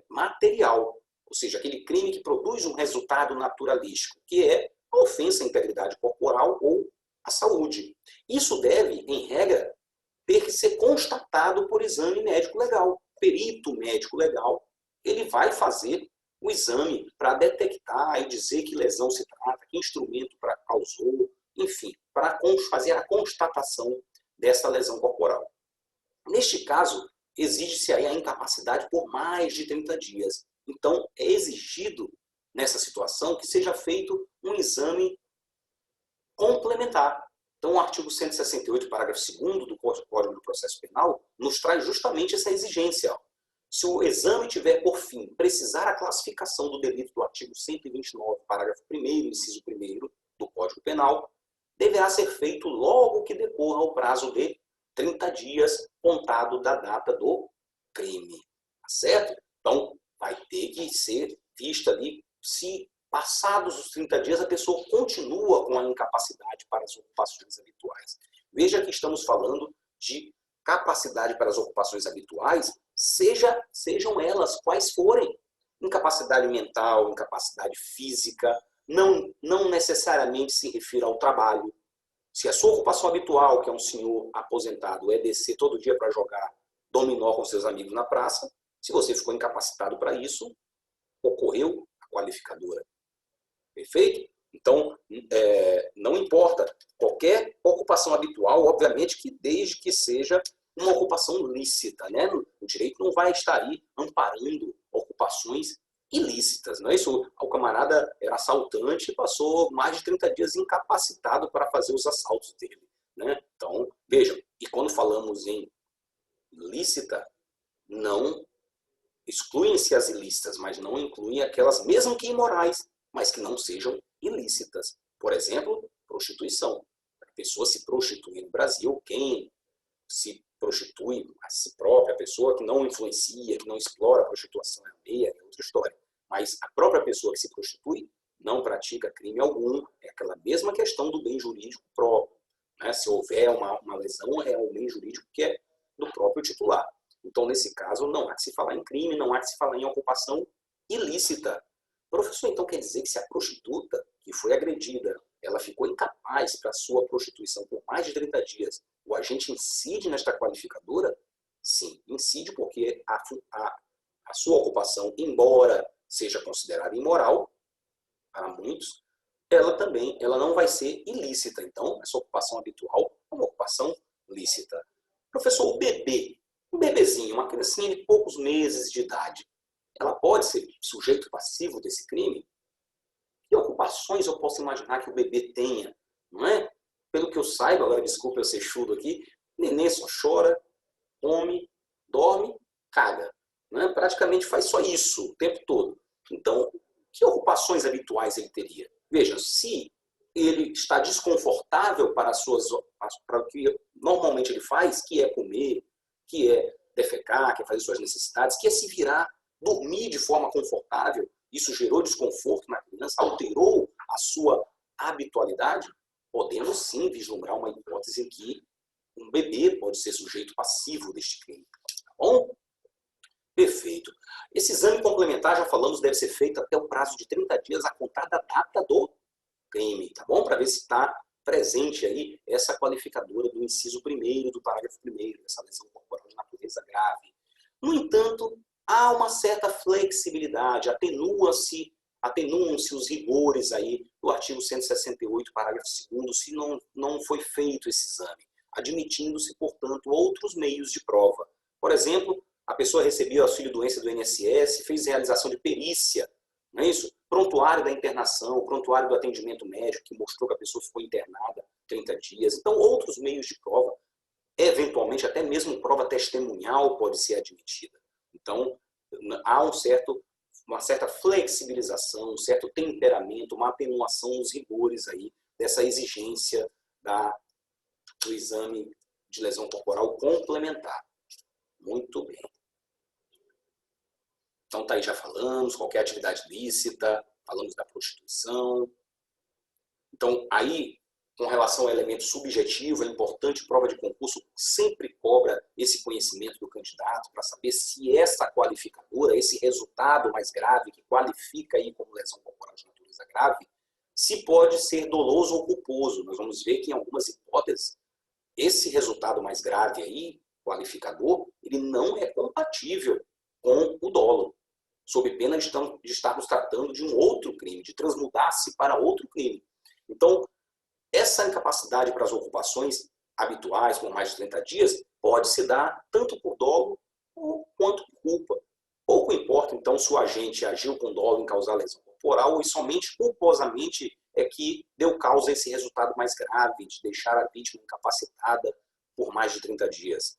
material, ou seja, aquele crime que produz um resultado naturalístico, que é a ofensa à integridade corporal ou à saúde. Isso deve, em regra, ter que ser constatado por exame médico legal. Perito médico legal, ele vai fazer o exame para detectar e dizer que lesão se trata, que instrumento causou, enfim, para fazer a constatação dessa lesão corporal. Neste caso, exige-se aí a incapacidade por mais de 30 dias. Então, é exigido, nessa situação, que seja feito um exame complementar. Então, o artigo 168, parágrafo 2º do Código do Processo Penal, nos traz justamente essa exigência. Se o exame tiver por fim precisar a classificação do delito do artigo 129, parágrafo 1º, inciso 1º do Código Penal, deverá ser feito logo que decorra o prazo de 30 dias contado da data do crime. Tá certo? Então, vai ter que ser vista ali se passados os 30 dias a pessoa continua com a incapacidade para as ocupações habituais. Veja que estamos falando de capacidade para as ocupações habituais, sejam elas quais forem. Incapacidade mental, incapacidade física, não necessariamente se refira ao trabalho. Se a sua ocupação habitual, que é um senhor aposentado, é descer todo dia para jogar dominó com seus amigos na praça, se você ficou incapacitado para isso, ocorreu a qualificadora. Perfeito? Então, não importa. Qualquer ocupação habitual, obviamente que desde que seja uma ocupação lícita, né? O direito não vai estar aí amparando ocupações ilícitas, não é isso? O camarada era assaltante e passou mais de 30 dias incapacitado para fazer os assaltos dele, né? Então, vejam, e quando falamos em lícita, não excluem-se as ilícitas, mas não incluem aquelas, mesmo que imorais, mas que não sejam ilícitas. Por exemplo, prostituição. A pessoa se prostitui no Brasil, quem se prostitui a si própria, a pessoa que não influencia, que não explora a prostituição é alheia, é outra história. Mas a própria pessoa que se prostitui não pratica crime algum, é aquela mesma questão do bem jurídico próprio, né? Se houver uma lesão, é o bem jurídico que é do próprio titular. Então, nesse caso, não há que se falar em crime, não há que se falar em ocupação ilícita. Professor, então quer dizer que se a prostituta que foi agredida, ela ficou incapaz para a sua prostituição por mais de 30 dias, o agente incide nesta qualificadora? Sim, incide porque a sua ocupação, embora seja considerada imoral, para muitos, ela não vai ser ilícita. Então, essa ocupação habitual é uma ocupação lícita. Professor, um bebezinho, uma criancinha de poucos meses de idade, ela pode ser sujeito passivo desse crime? Que ocupações eu posso imaginar que o bebê tenha, não é? Pelo que eu saiba, agora desculpa eu ser chudo aqui, neném só chora, come, dorme, caga. Né? Praticamente faz só isso o tempo todo. Então, que ocupações habituais ele teria? Veja, se ele está desconfortável para o que normalmente ele faz, que é comer, que é defecar, que é fazer suas necessidades, que é se virar, dormir de forma confortável, isso gerou desconforto na criança, alterou a sua habitualidade, podemos sim vislumbrar uma hipótese em que um bebê pode ser sujeito passivo deste crime. Tá bom? Perfeito. Esse exame complementar, já falamos, deve ser feito até o prazo de 30 dias a contar da data do crime, tá bom? Para ver se está presente aí essa qualificadora do inciso 1º do parágrafo 1º, essa lesão corporal de natureza grave. No entanto, há uma certa flexibilidade, atenuam-se os rigores aí do artigo 168, parágrafo 2º, se não foi feito esse exame, admitindo-se, portanto, outros meios de prova. Por exemplo, a pessoa recebeu auxílio-doença do INSS, fez realização de perícia, não é isso? Prontuário da internação, prontuário do atendimento médico, que mostrou que a pessoa ficou internada 30 dias. Então, outros meios de prova, eventualmente até mesmo prova testemunhal pode ser admitida. Então, há uma certa flexibilização, um certo temperamento, uma atenuação nos rigores aí dessa exigência do exame de lesão corporal complementar. Muito bem. Então, tá aí, já falamos, qualquer atividade lícita, falamos da prostituição. Então, aí, com relação ao elemento subjetivo, é importante, prova de concurso sempre cobra esse conhecimento do candidato para saber se essa qualificadora, esse resultado mais grave, que qualifica aí como lesão corporal de natureza grave, se pode ser doloso ou culposo. Nós vamos ver que em algumas hipóteses, esse resultado mais grave aí, qualificador, ele não é compatível com o dolo, sob pena de estarmos tratando de um outro crime, de transmudar-se para outro crime. Então, essa incapacidade para as ocupações habituais por mais de 30 dias pode se dar tanto por dolo quanto por culpa. Pouco importa, então, se o agente agiu com dolo em causar lesão corporal ou somente culposamente é que deu causa a esse resultado mais grave de deixar a vítima incapacitada por mais de 30 dias.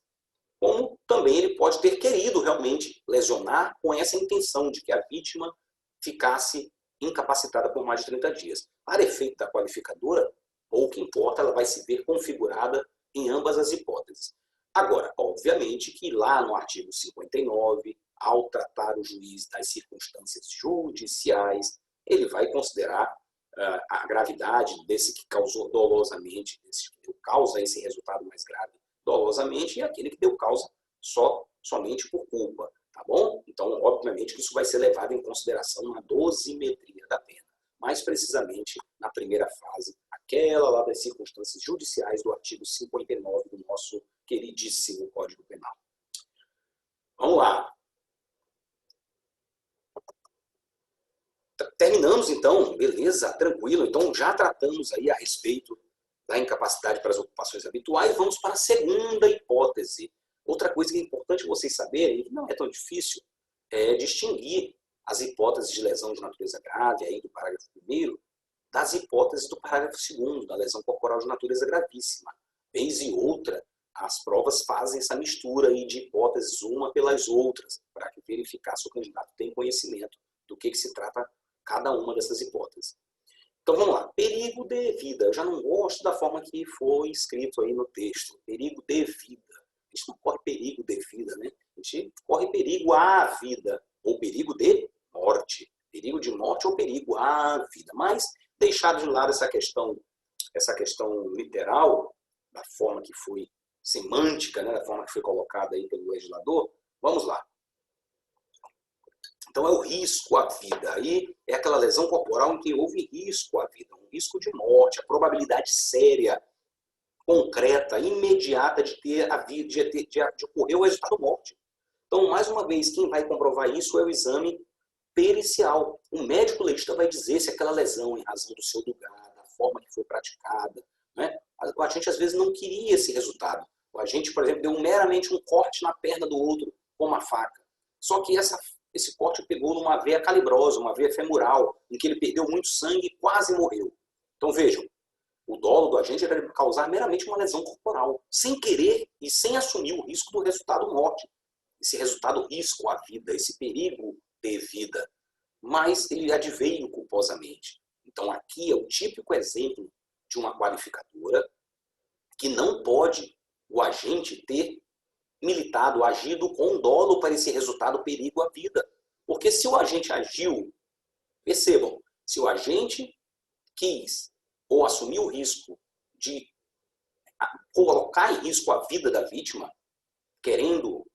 Como também ele pode ter querido realmente lesionar com essa intenção de que a vítima ficasse incapacitada por mais de 30 dias. Para efeito da qualificadora, pouco importa, ela vai se ver configurada em ambas as hipóteses. Agora, obviamente que lá no artigo 59, ao tratar o juiz das circunstâncias judiciais, ele vai considerar a gravidade desse que causou dolosamente, desse que deu causa a esse resultado mais grave dolosamente, e aquele que deu causa somente por culpa, tá bom? Então, obviamente que isso vai ser levado em consideração na dosimetria da pena. mais precisamente na primeira fase, aquela lá das circunstâncias judiciais do artigo 59 do nosso queridíssimo Código Penal. Vamos lá. Terminamos, então, beleza, tranquilo. Então, já tratamos aí a respeito da incapacidade para as ocupações habituais. Vamos para a segunda hipótese. Outra coisa que é importante vocês saberem, e não é tão difícil, é distinguir as hipóteses de lesão de natureza grave, aí do parágrafo 1º, das hipóteses do parágrafo 2º, da lesão corporal de natureza gravíssima. Vez e outra, as provas fazem essa mistura aí de hipóteses uma pelas outras, para verificar se o candidato tem conhecimento do que se trata cada uma dessas hipóteses. Então vamos lá, perigo de vida. Eu já não gosto da forma que foi escrito aí no texto. Perigo de vida. A gente não corre perigo de vida, né? A gente corre perigo à vida, ou perigo de morte. Perigo de morte ou perigo à vida. Mas, deixado de lado essa questão literal, da forma que foi semântica, né, da forma que foi colocada aí pelo legislador, vamos lá. Então é o risco à vida. Aí é aquela lesão corporal em que houve risco à vida, um risco de morte, a probabilidade séria, concreta, imediata de ter a vida, de ocorrer o resultado da morte. Então, mais uma vez, quem vai comprovar isso é o exame pericial. O médico legista vai dizer se aquela lesão, em razão do seu lugar, da forma que foi praticada, né? A gente às vezes não queria esse resultado. A gente, por exemplo, deu meramente um corte na perna do outro com uma faca. Só que esse corte pegou numa veia calibrosa, uma veia femoral, em que ele perdeu muito sangue e quase morreu. Então vejam, o dolo do agente era causar meramente uma lesão corporal, sem querer e sem assumir o risco do resultado morte. Esse resultado risco à vida, esse perigo de vida. Mas ele adveio culposamente. Então aqui é o típico exemplo de uma qualificadora que não pode o agente ter militado, agido com dolo para esse resultado perigo à vida. Porque se o agente agiu, percebam, se o agente quis ou assumiu o risco de colocar em risco a vida da vítima, querendo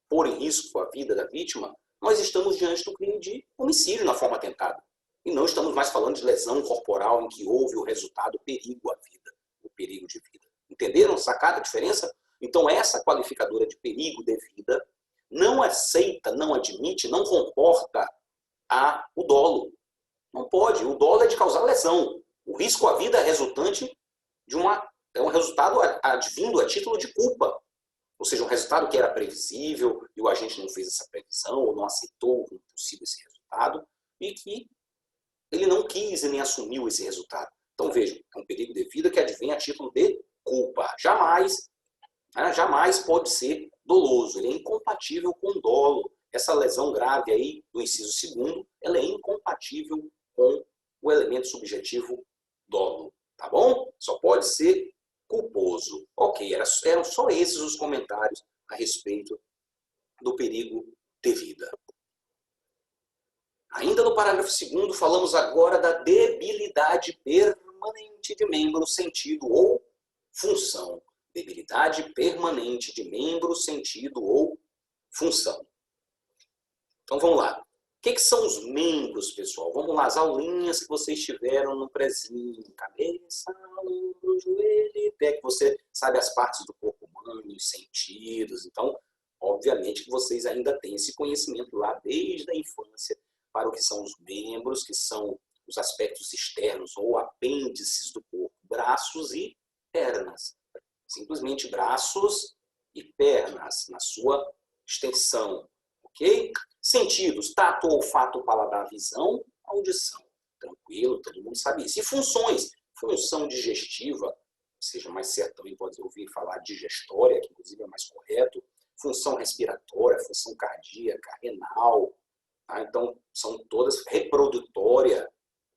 pôr em risco a vida da vítima, nós estamos diante do crime de homicídio na forma tentada. E não estamos mais falando de lesão corporal em que houve o resultado perigo à vida, o perigo de vida. Entenderam? Sacada a diferença? Então, essa qualificadora de perigo de vida não aceita, não admite, não comporta o dolo. Não pode. O dolo é de causar lesão. O risco à vida é resultante de um resultado advindo a título de culpa. Ou seja, um resultado que era previsível e o agente não fez essa previsão ou não aceitou como possível esse resultado e que ele não quis e nem assumiu esse resultado. Então, vejam, é um perigo de vida que advém a título de culpa. Jamais pode ser doloso, ele é incompatível com dolo. Essa lesão grave aí do inciso 2º, ela é incompatível com o elemento subjetivo dolo, tá bom? Só pode ser culposo. Ok, eram só esses os comentários a respeito do perigo de vida. Ainda no parágrafo 2º, falamos agora da debilidade permanente de membro, sentido ou função. Debilidade permanente de membro, sentido ou função. Então vamos lá. O que são os membros, pessoal? Vamos lá, as aulinhas que vocês tiveram no prezinho. Cabeça, ombro, joelho e pé, que você sabe as partes do corpo humano, os sentidos. Então, obviamente que vocês ainda têm esse conhecimento lá desde a infância para o que são os membros, que são os aspectos externos ou apêndices do corpo, braços e pernas. Simplesmente braços e pernas na sua extensão, ok? Sentidos, tato, olfato, paladar, visão, audição. Tranquilo, todo mundo sabe isso. E funções, função digestiva, seja mais certo também pode ouvir falar digestória, que inclusive é mais correto, função respiratória, função cardíaca, renal, tá? Então são todas reprodutória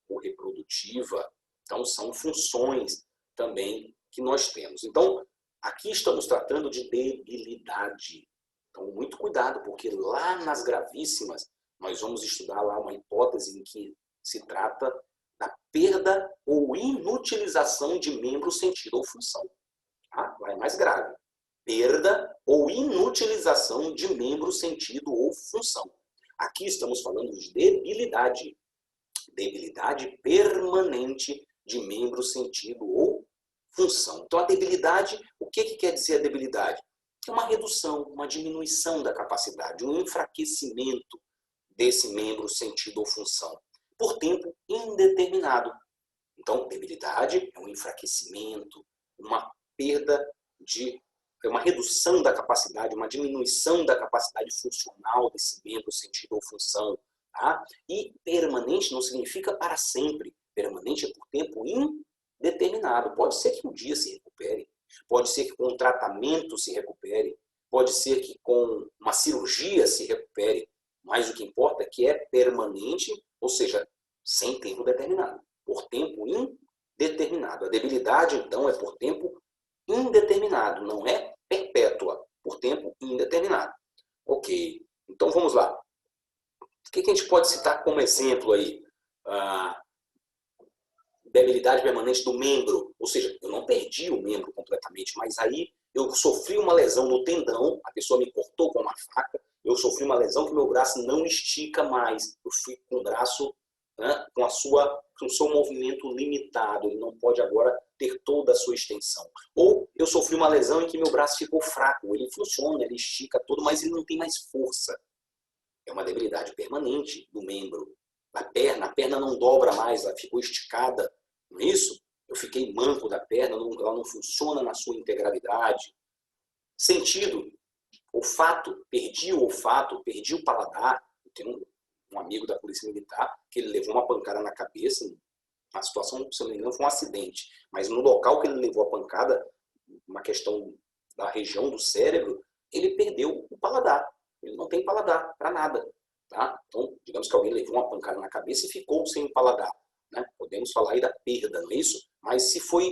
ou reprodutiva, então são funções também que nós temos. Então, aqui estamos tratando de debilidade. Então, muito cuidado, porque lá nas gravíssimas, nós vamos estudar lá uma hipótese em que se trata da perda ou inutilização de membro, sentido ou função. Tá? Lá é mais grave. Perda ou inutilização de membro, sentido ou função. Aqui estamos falando de debilidade. Debilidade permanente de membro, sentido ou função. Então, a debilidade, o que quer dizer a debilidade? É uma redução, uma diminuição da capacidade, um enfraquecimento desse membro, sentido ou função, por tempo indeterminado. Então, debilidade é um enfraquecimento, uma perda é uma redução da capacidade, uma diminuição da capacidade funcional desse membro, sentido ou função. Tá? E permanente não significa para sempre. Permanente é por tempo indeterminado. Pode ser que um dia se recupere, pode ser que com um tratamento se recupere, pode ser que com uma cirurgia se recupere, mas o que importa é que é permanente, ou seja, sem tempo determinado, por tempo indeterminado. A debilidade, então, é por tempo indeterminado, não é perpétua, por tempo indeterminado. Ok, então vamos lá. O que a gente pode citar como exemplo aí? Debilidade permanente do membro, ou seja, eu não perdi o membro completamente, mas aí eu sofri uma lesão no tendão, a pessoa me cortou com uma faca, eu sofri uma lesão que meu braço não estica mais, eu fui com o braço, né, com o seu movimento limitado, ele não pode agora ter toda a sua extensão. Ou eu sofri uma lesão em que meu braço ficou fraco, ele funciona, ele estica todo, mas ele não tem mais força. É uma debilidade permanente do membro. A perna não dobra mais, ela ficou esticada, não é isso? Eu fiquei manco da perna, ela não funciona na sua integralidade. Sentido, olfato, perdi o olfato, perdi o paladar. Eu tenho um amigo da Polícia Militar que ele levou uma pancada na cabeça, a situação, se eu não me engano, foi um acidente. Mas no local que ele levou a pancada, uma questão da região do cérebro, ele perdeu o paladar. Ele não tem paladar para nada. Tá? Então, digamos que alguém levou uma pancada na cabeça e ficou sem paladar. Né? Podemos falar aí da perda, não é isso? Mas se foi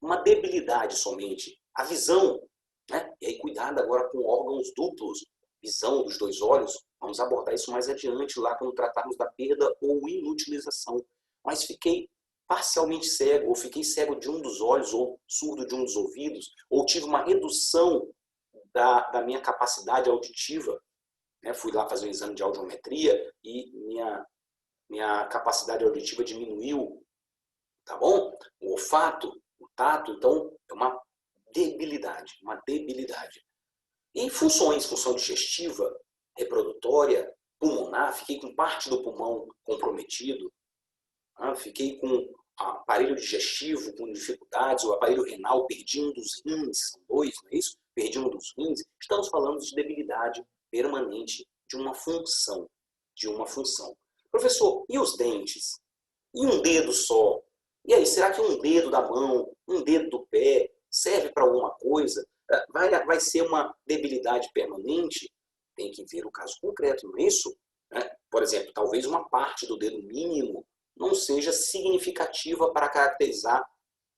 uma debilidade somente, a visão, né? E aí cuidado agora com órgãos duplos, visão dos dois olhos, vamos abordar isso mais adiante lá quando tratarmos da perda ou inutilização. Mas fiquei parcialmente cego, ou fiquei cego de um dos olhos, ou surdo de um dos ouvidos, ou tive uma redução da minha capacidade auditiva, né? Fui lá fazer um exame de audiometria e minha capacidade auditiva diminuiu, tá bom? O olfato, o tato, então, é uma debilidade, uma debilidade. E funções, função digestiva, reprodutória, pulmonar, fiquei com parte do pulmão comprometido, fiquei com aparelho digestivo com dificuldades, o aparelho renal, perdi um dos rins, são dois, não é isso? Perdi um dos rins. Estamos falando de debilidade permanente de uma função, Professor, e os dentes? E um dedo só? E aí, será que um dedo da mão, um dedo do pé, serve para alguma coisa? Vai ser uma debilidade permanente? Tem que ver o caso concreto, não é isso? Por exemplo, talvez uma parte do dedo mínimo não seja significativa para caracterizar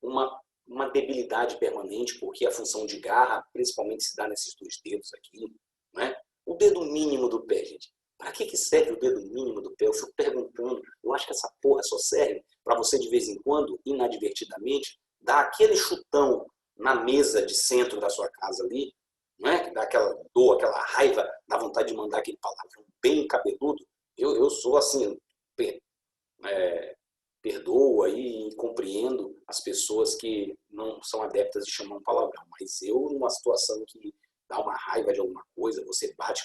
uma debilidade permanente, porque a função de garra, principalmente, se dá nesses dois dedos aqui. Não é? O dedo mínimo do pé, gente. Para que serve o dedo mínimo do pé? Eu fico perguntando. Eu acho que essa porra só serve para você, de vez em quando, inadvertidamente, dar aquele chutão na mesa de centro da sua casa ali, não é? Que dá aquela dor, aquela raiva, dá vontade de mandar aquele palavrão bem cabeludo. Eu sou assim, perdoo aí e compreendo as pessoas que não são adeptas de chamar um palavrão, mas eu, numa situação que dá uma raiva de alguma coisa, você bate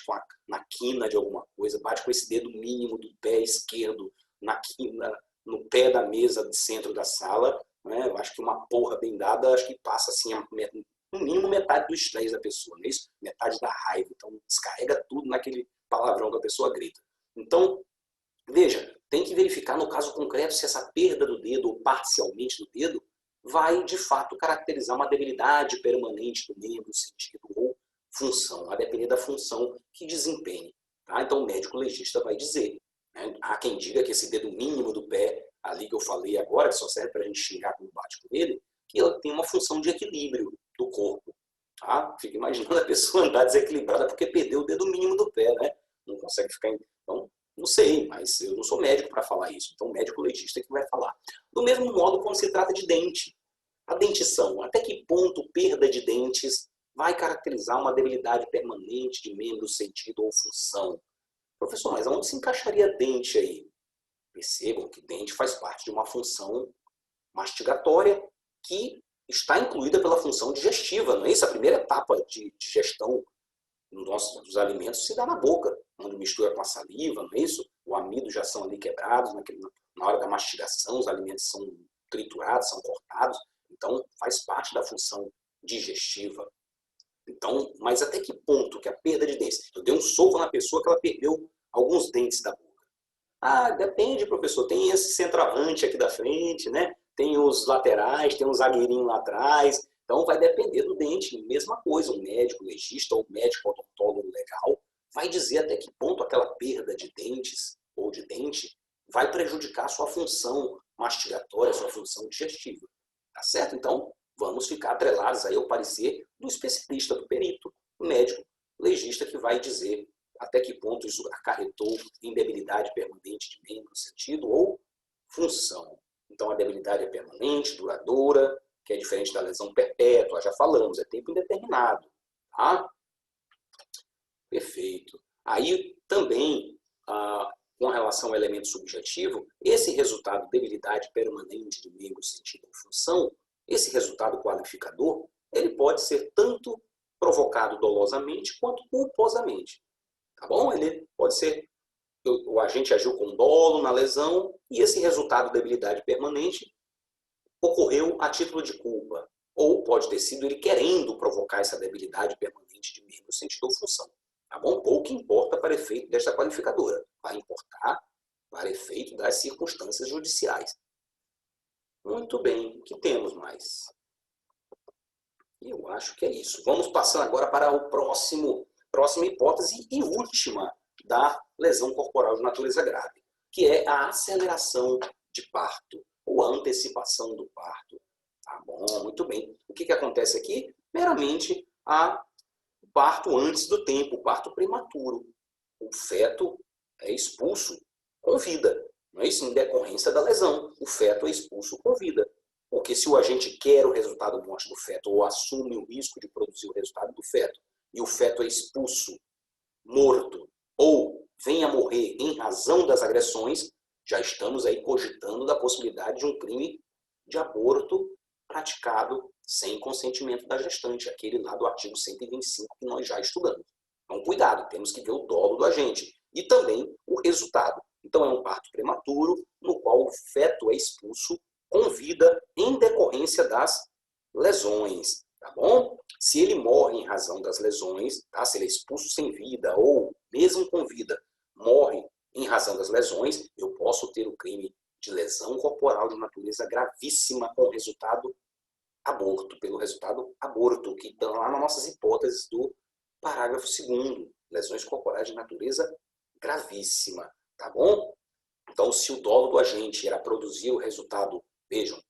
na quina de alguma coisa, bate com esse dedo mínimo do pé esquerdo na quina, no pé da mesa de centro da sala, né? Eu acho que uma porra bem dada, acho que passa assim, no mínimo metade do estresse da pessoa, não é isso? Metade da raiva. Então, descarrega tudo naquele palavrão que a pessoa grita. Então, veja, tem que verificar no caso concreto se essa perda do dedo, ou parcialmente do dedo, vai de fato caracterizar uma debilidade permanente do membro, sentido ou função, a depender da função que desempenhe. Tá? Então o médico legista vai dizer. Né? Há quem diga que esse dedo mínimo do pé, ali que eu falei agora, que só serve para a gente xingar quando bate com ele, que ela tem uma função de equilíbrio do corpo. Tá? Fica imaginando a pessoa andar desequilibrada porque perdeu o dedo mínimo do pé, né? Não consegue ficar... Então, não sei, mas eu não sou médico para falar isso. Então, o médico legista é que vai falar. Do mesmo modo, quando se trata de dente. A dentição. Até que ponto perda de dentes vai caracterizar uma debilidade permanente de membro, sentido ou função? Professor, mas aonde se encaixaria dente aí? Percebam que dente faz parte de uma função mastigatória que está incluída pela função digestiva, não é isso? A primeira etapa de digestão dos alimentos se dá na boca, quando mistura com a saliva, não é isso? O amido já são ali quebrados, na hora da mastigação, os alimentos são triturados, são cortados, então faz parte da função digestiva. Então, mas até que ponto que a perda de dentes? Eu dei um soco na pessoa que ela perdeu alguns dentes da boca. Ah, depende, professor. Tem esse centroavante aqui da frente, né? Tem os laterais, tem um zagueirinho lá atrás. Então, vai depender do dente. Mesma coisa, um médico legista ou médico odontólogo legal vai dizer até que ponto aquela perda de dentes ou de dente vai prejudicar a sua função mastigatória, a sua função digestiva. Tá certo? Então, vamos ficar atrelados aí ao parecer do especialista, do perito, do médico legista, que vai dizer até que ponto isso acarretou em debilidade permanente de membro, sentido ou função. Então, a debilidade é permanente, duradoura, que é diferente da lesão perpétua, já falamos, é tempo indeterminado. Tá? Perfeito. Aí, também, com relação ao elemento subjetivo, esse resultado, debilidade permanente de membro, sentido ou função, esse resultado qualificador, ele pode ser tanto provocado dolosamente quanto culposamente. Tá bom? Ele pode ser, o agente agiu com dolo na lesão e esse resultado de debilidade permanente ocorreu a título de culpa. Ou pode ter sido ele querendo provocar essa debilidade permanente de membro, sentido ou função. Tá bom? Pouco importa para efeito desta qualificadora. Vai importar para efeito das circunstâncias judiciais. Muito bem. O que temos mais? Eu acho que é isso. Vamos passando agora para o próxima hipótese e última da lesão corporal de natureza grave, que é a aceleração de parto ou a antecipação do parto. Tá bom, muito bem. O que acontece aqui? Meramente o parto antes do tempo, o parto prematuro. O feto é expulso com vida, não é isso? Em decorrência da lesão, o feto é expulso com vida. Porque se o agente quer o resultado morte do feto ou assume o risco de produzir o resultado do feto e o feto é expulso, morto ou venha a morrer em razão das agressões, já estamos aí cogitando da possibilidade de um crime de aborto praticado sem consentimento da gestante, aquele lá do artigo 125 que nós já estudamos. Então, cuidado, temos que ver o dolo do agente e também o resultado. Então, é um parto prematuro no qual o feto é expulso com vida em decorrência das lesões, tá bom? Se ele morre em razão das lesões, tá? Se ele é expulso sem vida ou mesmo com vida, morre em razão das lesões, eu posso ter o crime de lesão corporal de natureza gravíssima com resultado aborto, pelo resultado aborto, que estão lá nas nossas hipóteses do parágrafo 2º, lesões corporais de natureza gravíssima, tá bom? Então, se o dolo do agente era produzir o resultado, vejam,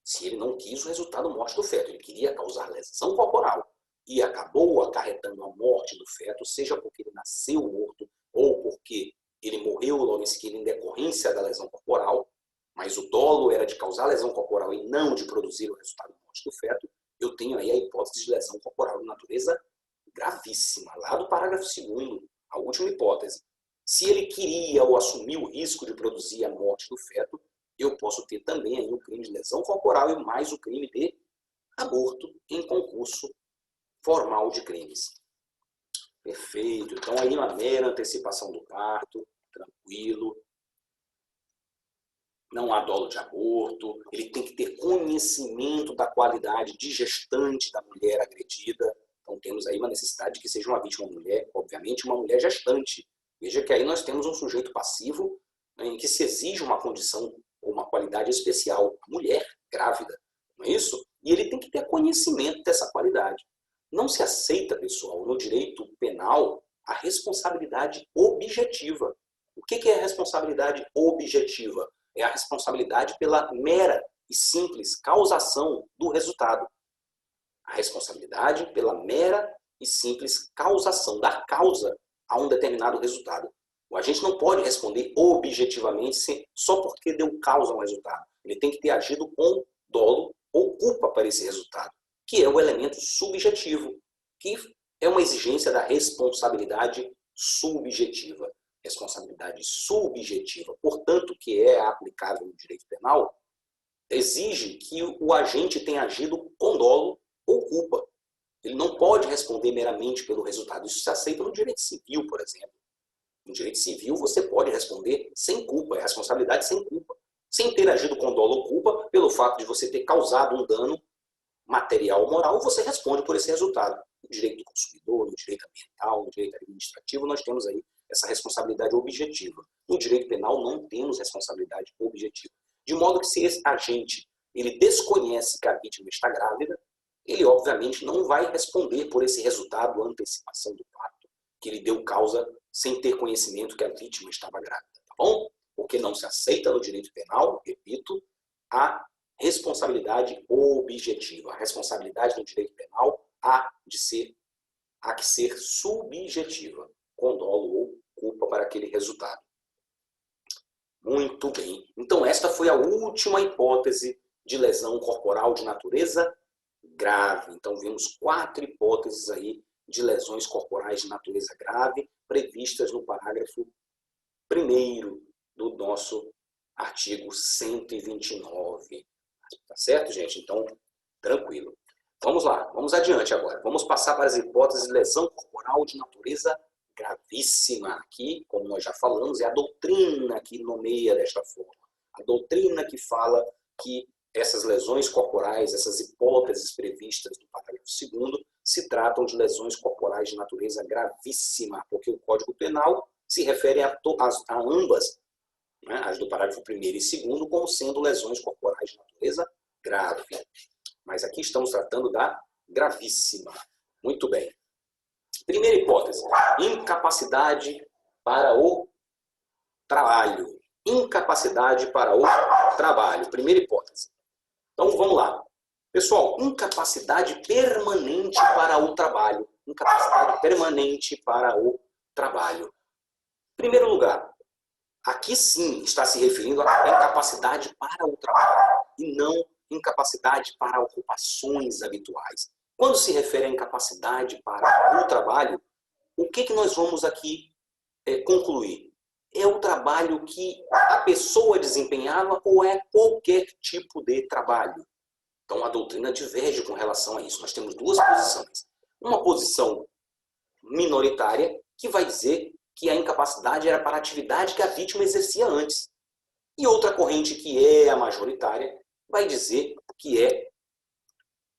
se ele não quis o resultado morte do feto, ele queria causar lesão corporal e acabou acarretando a morte do feto, seja porque ele nasceu morto ou porque ele morreu logo em seguida em decorrência da lesão corporal, mas o dolo era de causar lesão corporal e não de produzir o resultado morte do feto, eu tenho aí a hipótese de lesão corporal de natureza gravíssima, lá do parágrafo 2º, a última hipótese. Se ele queria ou assumiu o risco de produzir a morte do feto, eu posso ter também aí o crime de lesão corporal e mais o crime de aborto em concurso formal de crimes. Perfeito. Então, aí uma mera antecipação do parto, tranquilo. Não há dolo de aborto. Ele tem que ter conhecimento da qualidade de gestante da mulher agredida. Então, temos aí uma necessidade de que seja uma vítima mulher, obviamente uma mulher gestante. Veja que aí nós temos um sujeito passivo, né, em que se exige uma condição ou uma qualidade especial, a mulher grávida, não é isso? E ele tem que ter conhecimento dessa qualidade. Não se aceita, pessoal, no direito penal, a responsabilidade objetiva. O que é a responsabilidade objetiva? É a responsabilidade pela mera e simples causação do resultado. A responsabilidade pela mera e simples causação, dar causa a um determinado resultado. A gente não pode responder objetivamente só porque deu causa a um resultado. Ele tem que ter agido com dolo ou culpa para esse resultado, que é o elemento subjetivo, que é uma exigência da responsabilidade subjetiva. responsabilidade subjetiva, portanto, que é aplicável no direito penal, exige que o agente tenha agido com dolo ou culpa. Ele não pode responder meramente pelo resultado. Isso se aceita no direito civil, por exemplo. No direito civil, você pode responder sem culpa, é responsabilidade sem culpa. Sem ter agido com dolo ou culpa, pelo fato de você ter causado um dano material ou moral, você responde por esse resultado. No direito do consumidor, no direito ambiental, no direito administrativo, nós temos aí essa responsabilidade objetiva. No direito penal, não temos responsabilidade objetiva. De modo que se esse agente ele desconhece que a vítima está grávida, ele obviamente não vai responder por esse resultado, a antecipação do parto, que ele deu causa sem ter conhecimento que a vítima estava grávida, tá bom? Porque não se aceita no direito penal, repito, a responsabilidade objetiva. A responsabilidade no direito penal há que ser subjetiva, com dolo ou culpa para aquele resultado. Muito bem. Então, esta foi a última hipótese de lesão corporal de natureza grave. Então, vimos 4 hipóteses aí de lesões corporais de natureza grave previstas no parágrafo 1º do nosso artigo 129. Tá certo, gente? Então, tranquilo. Vamos lá, vamos adiante agora. Vamos passar para as hipóteses de lesão corporal de natureza gravíssima. Aqui, como nós já falamos, é a doutrina que nomeia desta forma. A doutrina que fala que essas lesões corporais, essas hipóteses previstas no parágrafo 2º, se tratam de lesões corporais de natureza gravíssima, porque o Código Penal se refere a ambas, né, as do parágrafo 1º e 2º, como sendo lesões corporais de natureza grave. Mas aqui estamos tratando da gravíssima. Muito bem. Primeira hipótese, incapacidade para o trabalho. Incapacidade para o trabalho. Primeira hipótese. Então, vamos lá. Pessoal, incapacidade permanente para o trabalho. Incapacidade permanente para o trabalho. Em primeiro lugar, aqui sim está se referindo à incapacidade para o trabalho e não incapacidade para ocupações habituais. Quando se refere à incapacidade para o trabalho, o que nós vamos aqui concluir? É o trabalho que a pessoa desempenhava ou é qualquer tipo de trabalho? Então, a doutrina diverge com relação a isso. Nós temos 2 posições. Uma posição minoritária, que vai dizer que a incapacidade era para a atividade que a vítima exercia antes. E outra corrente, que é a majoritária, vai dizer que é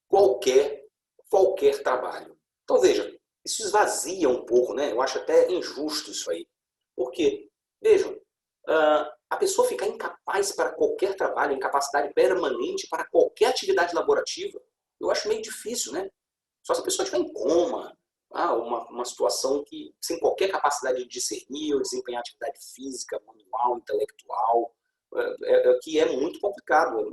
qualquer trabalho. Então, veja, isso esvazia um pouco, né? Eu acho até injusto isso aí. Por quê? Vejam, a pessoa ficar incapaz para qualquer trabalho, incapacidade permanente para qualquer atividade laborativa, eu acho meio difícil, né? Só se a pessoa estiver em coma, uma situação que sem qualquer capacidade de discernir ou desempenhar atividade física, manual, intelectual, que é muito complicado,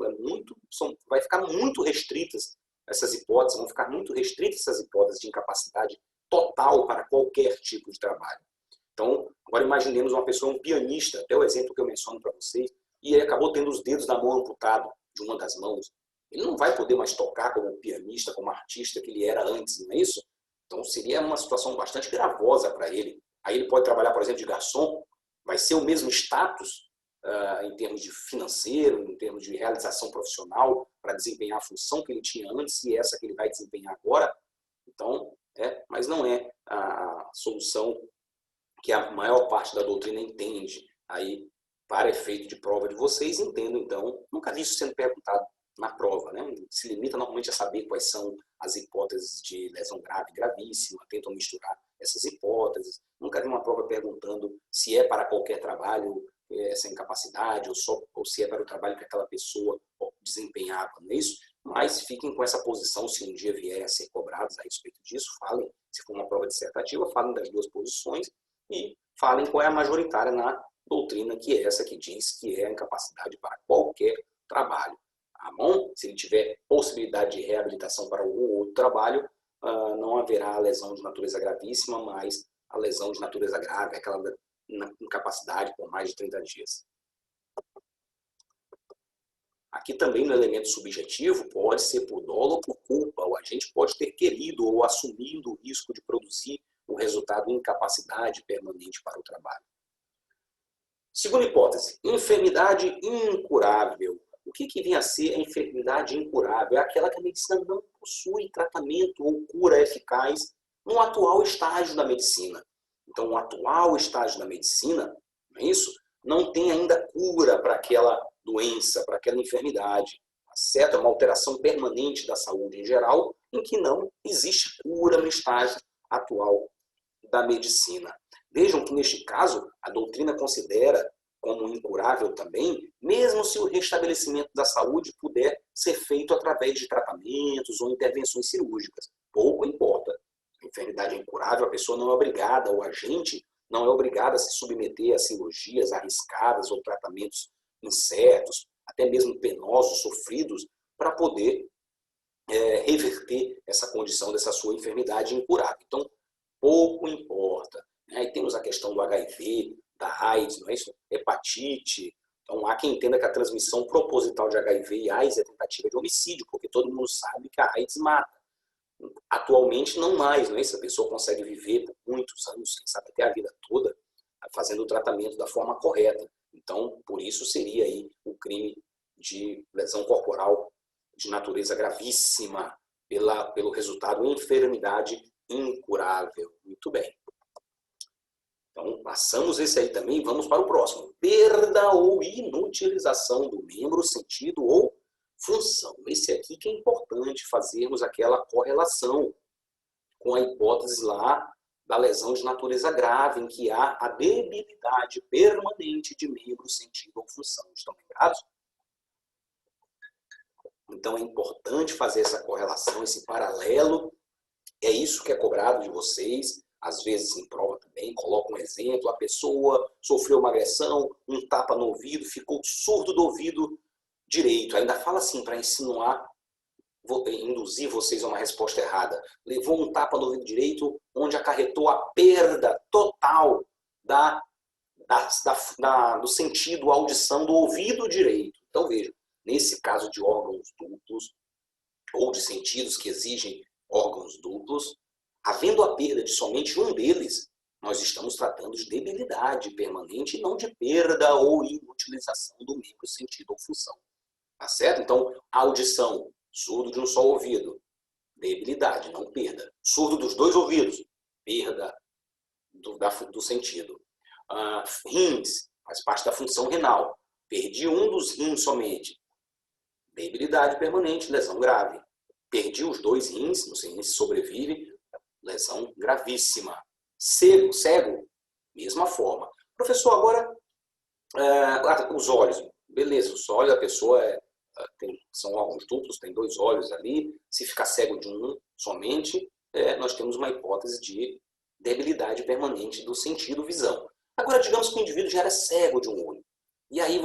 vai ficar muito restritas essas hipóteses, vão ficar muito restritas essas hipóteses de incapacidade total para qualquer tipo de trabalho. Então, agora imaginemos uma pessoa, um pianista, até o exemplo que eu menciono para vocês, e ele acabou tendo os dedos da mão amputados, de uma das mãos. Ele não vai poder mais tocar como pianista, como artista que ele era antes, não é isso? Então, seria uma situação bastante gravosa para ele. Aí ele pode trabalhar, por exemplo, de garçom, vai ser o mesmo status em termos de financeiro, em termos de realização profissional, para desempenhar a função que ele tinha antes e essa que ele vai desempenhar agora. Então, mas não é a solução que a maior parte da doutrina entende aí para efeito de prova de vocês. Entendo, então, nunca vi isso sendo perguntado na prova, né? Se limita normalmente a saber quais são as hipóteses de lesão grave e gravíssima, tentam misturar essas hipóteses. Nunca vi uma prova perguntando se é para qualquer trabalho essa incapacidade ou se é para o trabalho que aquela pessoa desempenhava, não é isso? Mas fiquem com essa posição, se um dia vierem a ser cobrados a respeito disso, falem, se for uma prova dissertativa, falem das 2 posições e falem qual é a majoritária na doutrina, que é essa que diz que é a incapacidade para qualquer trabalho. Tá bom? Se ele tiver possibilidade de reabilitação para algum outro trabalho, não haverá lesão de natureza gravíssima, mas a lesão de natureza grave, aquela incapacidade por mais de 30 dias. Aqui também no elemento subjetivo pode ser por dolo ou por culpa. O agente pode ter querido ou assumido o risco de produzir o resultado de incapacidade permanente para o trabalho. Segunda hipótese, enfermidade incurável. O que vem a ser a enfermidade incurável? É aquela que a medicina não possui tratamento ou cura eficaz no atual estágio da medicina. Então, o atual estágio da medicina, não é isso? Não tem ainda cura para aquela doença, para aquela enfermidade. Tá certo? É uma alteração permanente da saúde em geral, em que não existe cura no estágio atual da medicina. Vejam que, neste caso, a doutrina considera como incurável também, mesmo se o restabelecimento da saúde puder ser feito através de tratamentos ou intervenções cirúrgicas. Pouco importa. A enfermidade é incurável, a pessoa não é obrigada, ou a gente não é obrigada a se submeter a cirurgias arriscadas ou tratamentos incertos, até mesmo penosos, sofridos, para poder reverter essa condição dessa sua enfermidade incurável. Então, pouco importa. Aí temos a questão do HIV, da AIDS, não é isso? Hepatite. Então, há quem entenda que a transmissão proposital de HIV e AIDS é tentativa de homicídio, porque todo mundo sabe que a AIDS mata. Atualmente, não mais, não é isso? A pessoa consegue viver por muitos anos, quem sabe até a vida toda, fazendo o tratamento da forma correta. Então, por isso seria aí o crime de lesão corporal de natureza gravíssima, pelo resultado enfermidade incurável. Muito bem. Então, passamos esse aí também, vamos para o próximo. Perda ou inutilização do membro, sentido ou função. Esse aqui que é importante fazermos aquela correlação com a hipótese lá da lesão de natureza grave, em que há a debilidade permanente de membro, sentido ou função. Estão lembrados? Então, é importante fazer essa correlação, esse paralelo. É isso que é cobrado de vocês. Às vezes em prova também, coloca um exemplo, a pessoa sofreu uma agressão, um tapa no ouvido, ficou surdo do ouvido direito. Ainda fala assim para insinuar, induzir vocês a uma resposta errada. Levou um tapa no ouvido direito, onde acarretou a perda total do sentido, audição do ouvido direito. Então veja, nesse caso de órgãos duplos, ou de sentidos que exigem órgãos duplos, havendo a perda de somente um deles, nós estamos tratando de debilidade permanente e não de perda ou inutilização do membro, sentido ou função. Tá certo? Então, audição, surdo de um só ouvido, debilidade, não perda. Surdo dos dois ouvidos, perda do sentido. Rins, faz parte da função renal. Perdi um dos rins somente, debilidade permanente, lesão grave. Perdi os dois rins, não sei nem se sobrevive, lesão gravíssima. Cego, mesma forma. Professor, agora, os olhos. Beleza, os olhos da pessoa são órgãos duplos, tem dois olhos ali. Se ficar cego de um somente, nós temos uma hipótese de debilidade permanente do sentido visão. Agora, digamos que o indivíduo já era cego de um olho. E aí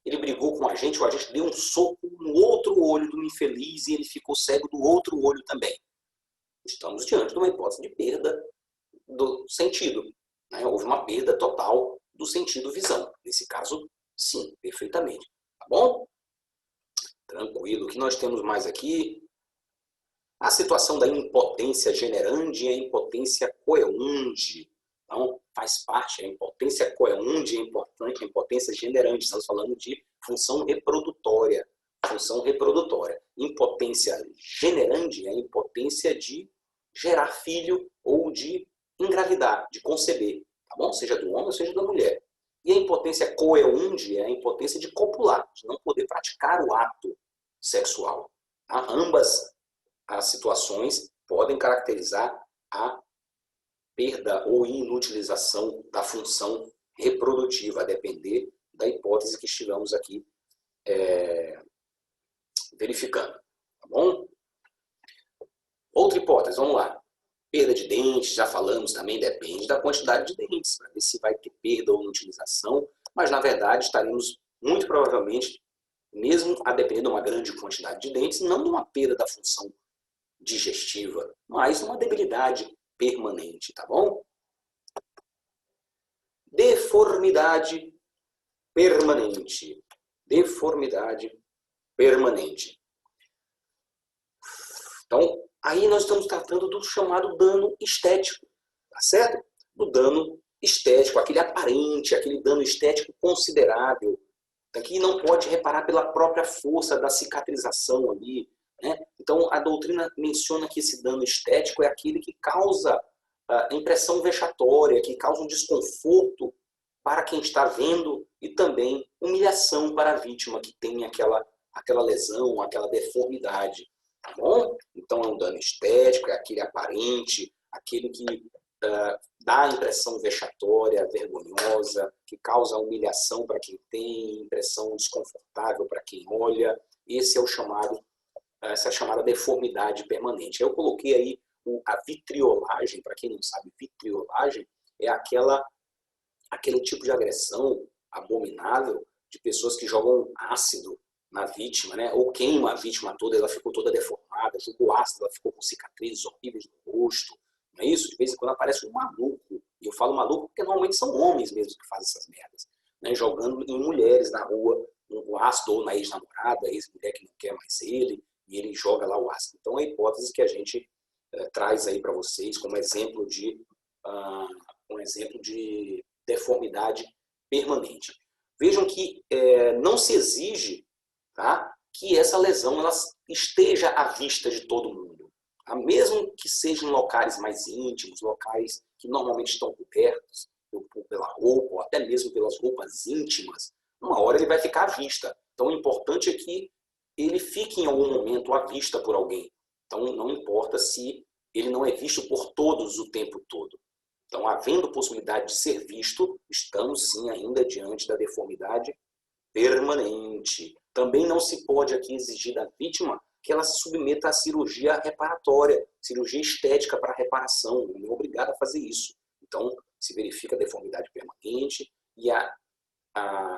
ele brigou com a gente, ou a gente deu um soco no outro olho do infeliz e ele ficou cego do outro olho também. Estamos diante de uma hipótese de perda do sentido. Né? Houve uma perda total do sentido visão. Nesse caso, sim, perfeitamente. Tá bom? Tranquilo. O que nós temos mais aqui? A situação da impotência generandi e a impotência coeunde. Então, faz parte, a impotência coeunde é importante, a impotência generandi. Estamos falando de função reprodutória. Função reprodutória. Impotência generandi é a impotência de gerar filho ou de engravidar, de conceber, tá bom? Seja do homem ou seja da mulher. E a impotência coeunde é a impotência de copular, de não poder praticar o ato sexual. Tá? Ambas as situações podem caracterizar a perda ou inutilização da função reprodutiva, a depender da hipótese que estivemos aqui verificando. Tá bom? Outra hipótese, vamos lá. Perda de dentes, já falamos também, depende da quantidade de dentes, para ver se vai ter perda ou inutilização, mas na verdade estaremos muito provavelmente, mesmo a depender de uma grande quantidade de dentes, não de uma perda da função digestiva, mas uma debilidade permanente, tá bom? Deformidade permanente. Deformidade permanente. Então, aí nós estamos tratando do chamado dano estético, tá certo? Do dano estético, aquele aparente, aquele dano estético considerável. Aqui não pode reparar pela própria força da cicatrização ali, né? Então, a doutrina menciona que esse dano estético é aquele que causa impressão vexatória, que causa um desconforto para quem está vendo e também humilhação para a vítima que tem aquela lesão, aquela deformidade. Tá bom? Então, é um dano estético, é aquele aparente, aquele que dá a impressão vexatória, vergonhosa, que causa humilhação para quem tem, impressão desconfortável para quem olha. Esse é o chamado, essa é a chamada deformidade permanente. Eu coloquei aí a vitriolagem. Para quem não sabe, vitriolagem é aquele tipo de agressão abominável de pessoas que jogam ácido na vítima, né? Ou queima a vítima toda, ela ficou toda deformada, jogou ácido, ela ficou com cicatrizes horríveis no rosto. Não é isso? De vez em quando aparece um maluco, e eu falo maluco porque normalmente são homens mesmo que fazem essas merdas, né? Jogando em mulheres na rua o ácido, ou na ex-namorada, a ex-mulher que não quer mais ele, e ele joga lá o ácido. Então é a hipótese que a gente traz aí para vocês como exemplo de deformidade permanente. Vejam que não se exige, tá, que essa lesão ela esteja à vista de todo mundo. Tá? Mesmo que sejam locais mais íntimos, locais que normalmente estão cobertos pela roupa, ou até mesmo pelas roupas íntimas, uma hora ele vai ficar à vista. Então o importante é que ele fique em algum momento à vista por alguém. Então não importa se ele não é visto por todos o tempo todo. Então, havendo possibilidade de ser visto, estamos sim ainda diante da deformidade permanente. Também não se pode aqui exigir da vítima que ela se submeta à cirurgia reparatória, cirurgia estética para reparação. Não é obrigada a fazer isso. Então, se verifica a deformidade permanente e a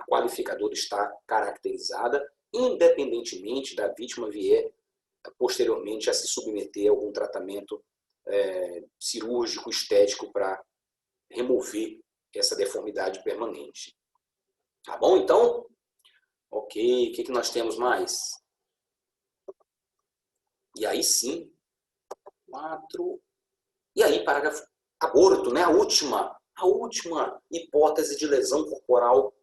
qualificadora está caracterizada, independentemente da vítima vier posteriormente a se submeter a algum tratamento cirúrgico, estético para remover essa deformidade permanente. Tá bom, então? Ok, o que nós temos mais? E aí sim, 4. E aí, parágrafo aborto, né? A última hipótese de lesão corporal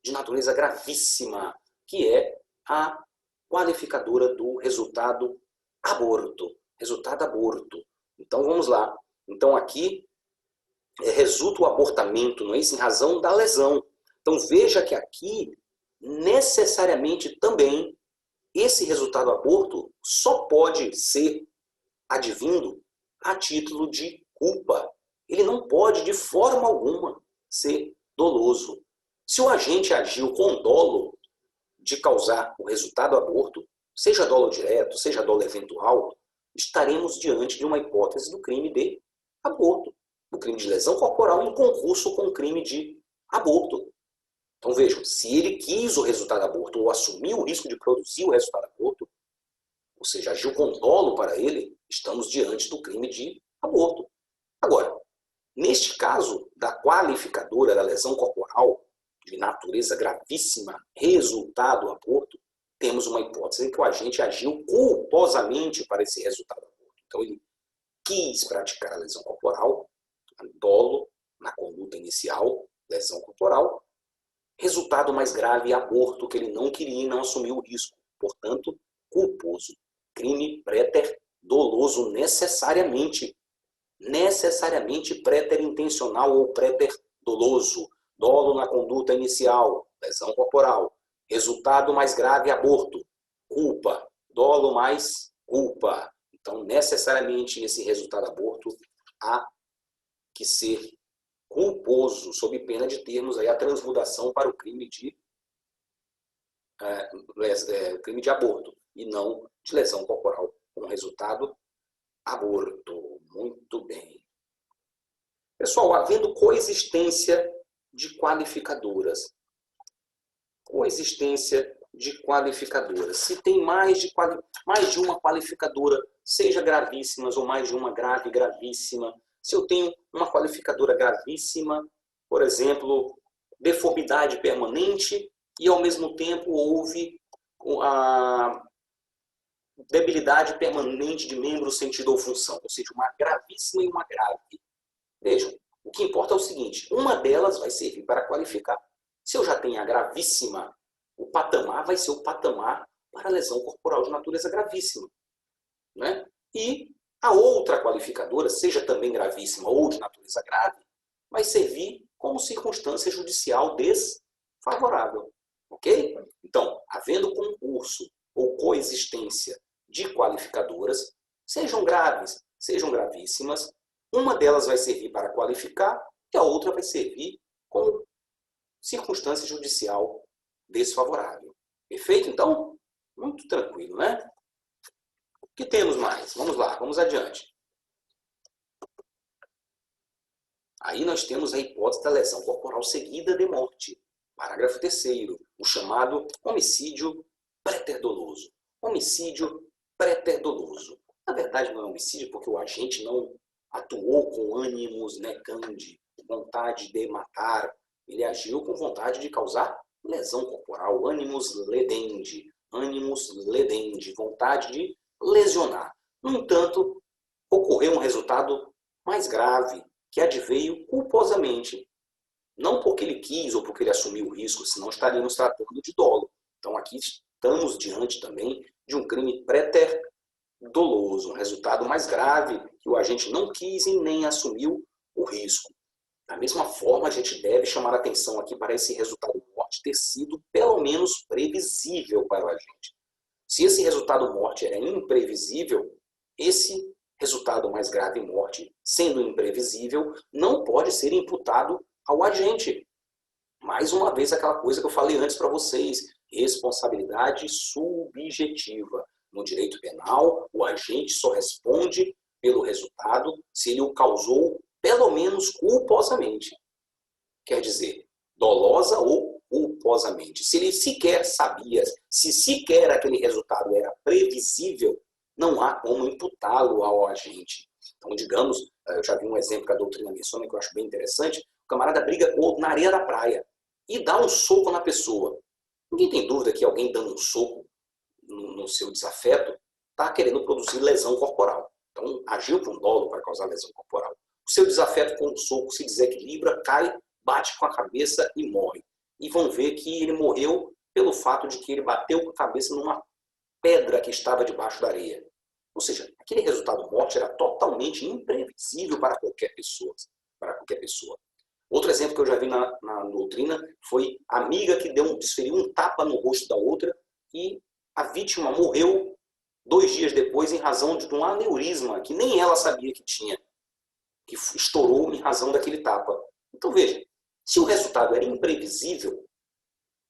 de natureza gravíssima, que é a qualificadora do resultado aborto. Resultado aborto. Então, vamos lá. Então, aqui, resulta o abortamento, não é isso? Em razão da lesão. Então, veja que aqui, necessariamente também, esse resultado aborto só pode ser advindo a título de culpa. Ele não pode, de forma alguma, ser doloso. Se o agente agiu com dolo de causar o resultado aborto, seja dolo direto, seja dolo eventual, estaremos diante de uma hipótese do crime de aborto, do crime de lesão corporal em concurso com o crime de aborto. Então vejam, se ele quis o resultado aborto ou assumiu o risco de produzir o resultado aborto, ou seja, agiu com dolo para ele, estamos diante do crime de aborto. Agora, neste caso da qualificadora da lesão corporal de natureza gravíssima, resultado aborto, temos uma hipótese em que o agente agiu culposamente para esse resultado aborto. Então ele quis praticar a lesão corporal, dolo na conduta inicial, lesão corporal, resultado mais grave, aborto, que ele não queria e não assumiu o risco. Portanto, culposo. Crime préter doloso necessariamente préter intencional ou préter doloso. Dolo na conduta inicial, lesão corporal. Resultado mais grave, aborto. Culpa. Dolo mais culpa. Então, necessariamente, esse resultado aborto há que ser culposo, sob pena de termos aí a transmudação para o crime de aborto, e não de lesão corporal, com resultado aborto. Muito bem. Pessoal, havendo coexistência de qualificadoras. Coexistência de qualificadoras. Se tem mais de uma qualificadora, seja gravíssimas ou mais de uma grave, gravíssima. Se eu tenho uma qualificadora gravíssima, por exemplo, deformidade permanente, e ao mesmo tempo houve a debilidade permanente de membro, sentido ou função, ou seja, uma gravíssima e uma grave. Vejam, O que importa é o seguinte, uma delas vai servir para qualificar. Se eu já tenho a gravíssima, o patamar vai ser o patamar para lesão corporal de natureza gravíssima, né? E a outra qualificadora, seja também gravíssima ou de natureza grave, vai servir como circunstância judicial desfavorável. Ok? Então, havendo concurso ou coexistência de qualificadoras, sejam graves, sejam gravíssimas, uma delas vai servir para qualificar e a outra vai servir como circunstância judicial desfavorável. Perfeito? Então, muito tranquilo, né? O que temos mais? Vamos lá, vamos adiante. Aí nós temos a hipótese da lesão corporal seguida de morte. Parágrafo 3º, o chamado homicídio préter-doloso. Homicídio préter-doloso. Na verdade não é homicídio porque o agente não atuou com ânimos necandi, vontade de matar. Ele agiu com vontade de causar lesão corporal, ânimos ledendi, vontade de lesionar. No entanto, ocorreu um resultado mais grave, que adveio culposamente. Não porque ele quis ou porque ele assumiu o risco, senão estaríamos tratando de dolo. Então aqui estamos diante também de um crime préter-doloso, um resultado mais grave que o agente não quis e nem assumiu o risco. Da mesma forma, a gente deve chamar a atenção aqui para esse resultado morte ter sido pelo menos previsível para o agente. Se esse resultado morte era imprevisível, esse resultado mais grave morte, sendo imprevisível, não pode ser imputado ao agente. Mais uma vez, aquela coisa que eu falei antes para vocês, responsabilidade subjetiva. No direito penal, o agente só responde pelo resultado se ele o causou, pelo menos culposamente. Quer dizer, dolosa ou culposamente. Se ele sequer sabia, se sequer aquele resultado era previsível, não há como imputá-lo ao agente. Então, digamos, eu já vi um exemplo que a doutrina menciona, que eu acho bem interessante, o camarada briga com o outro na areia da praia e dá um soco na pessoa. Ninguém tem dúvida que alguém dando um soco no seu desafeto está querendo produzir lesão corporal. Então, agiu com dolo para causar lesão corporal. O seu desafeto com um soco se desequilibra, cai, bate com a cabeça e morre. E vão ver que ele morreu pelo fato de que ele bateu com a cabeça numa pedra que estava debaixo da areia. Ou seja, aquele resultado morte era totalmente imprevisível para qualquer pessoa. Outro exemplo que eu já vi na doutrina foi a amiga que desferiu um tapa no rosto da outra e a vítima morreu 2 dias depois em razão de um aneurisma que nem ela sabia que tinha, que estourou em razão daquele tapa. Então veja, se o resultado era imprevisível,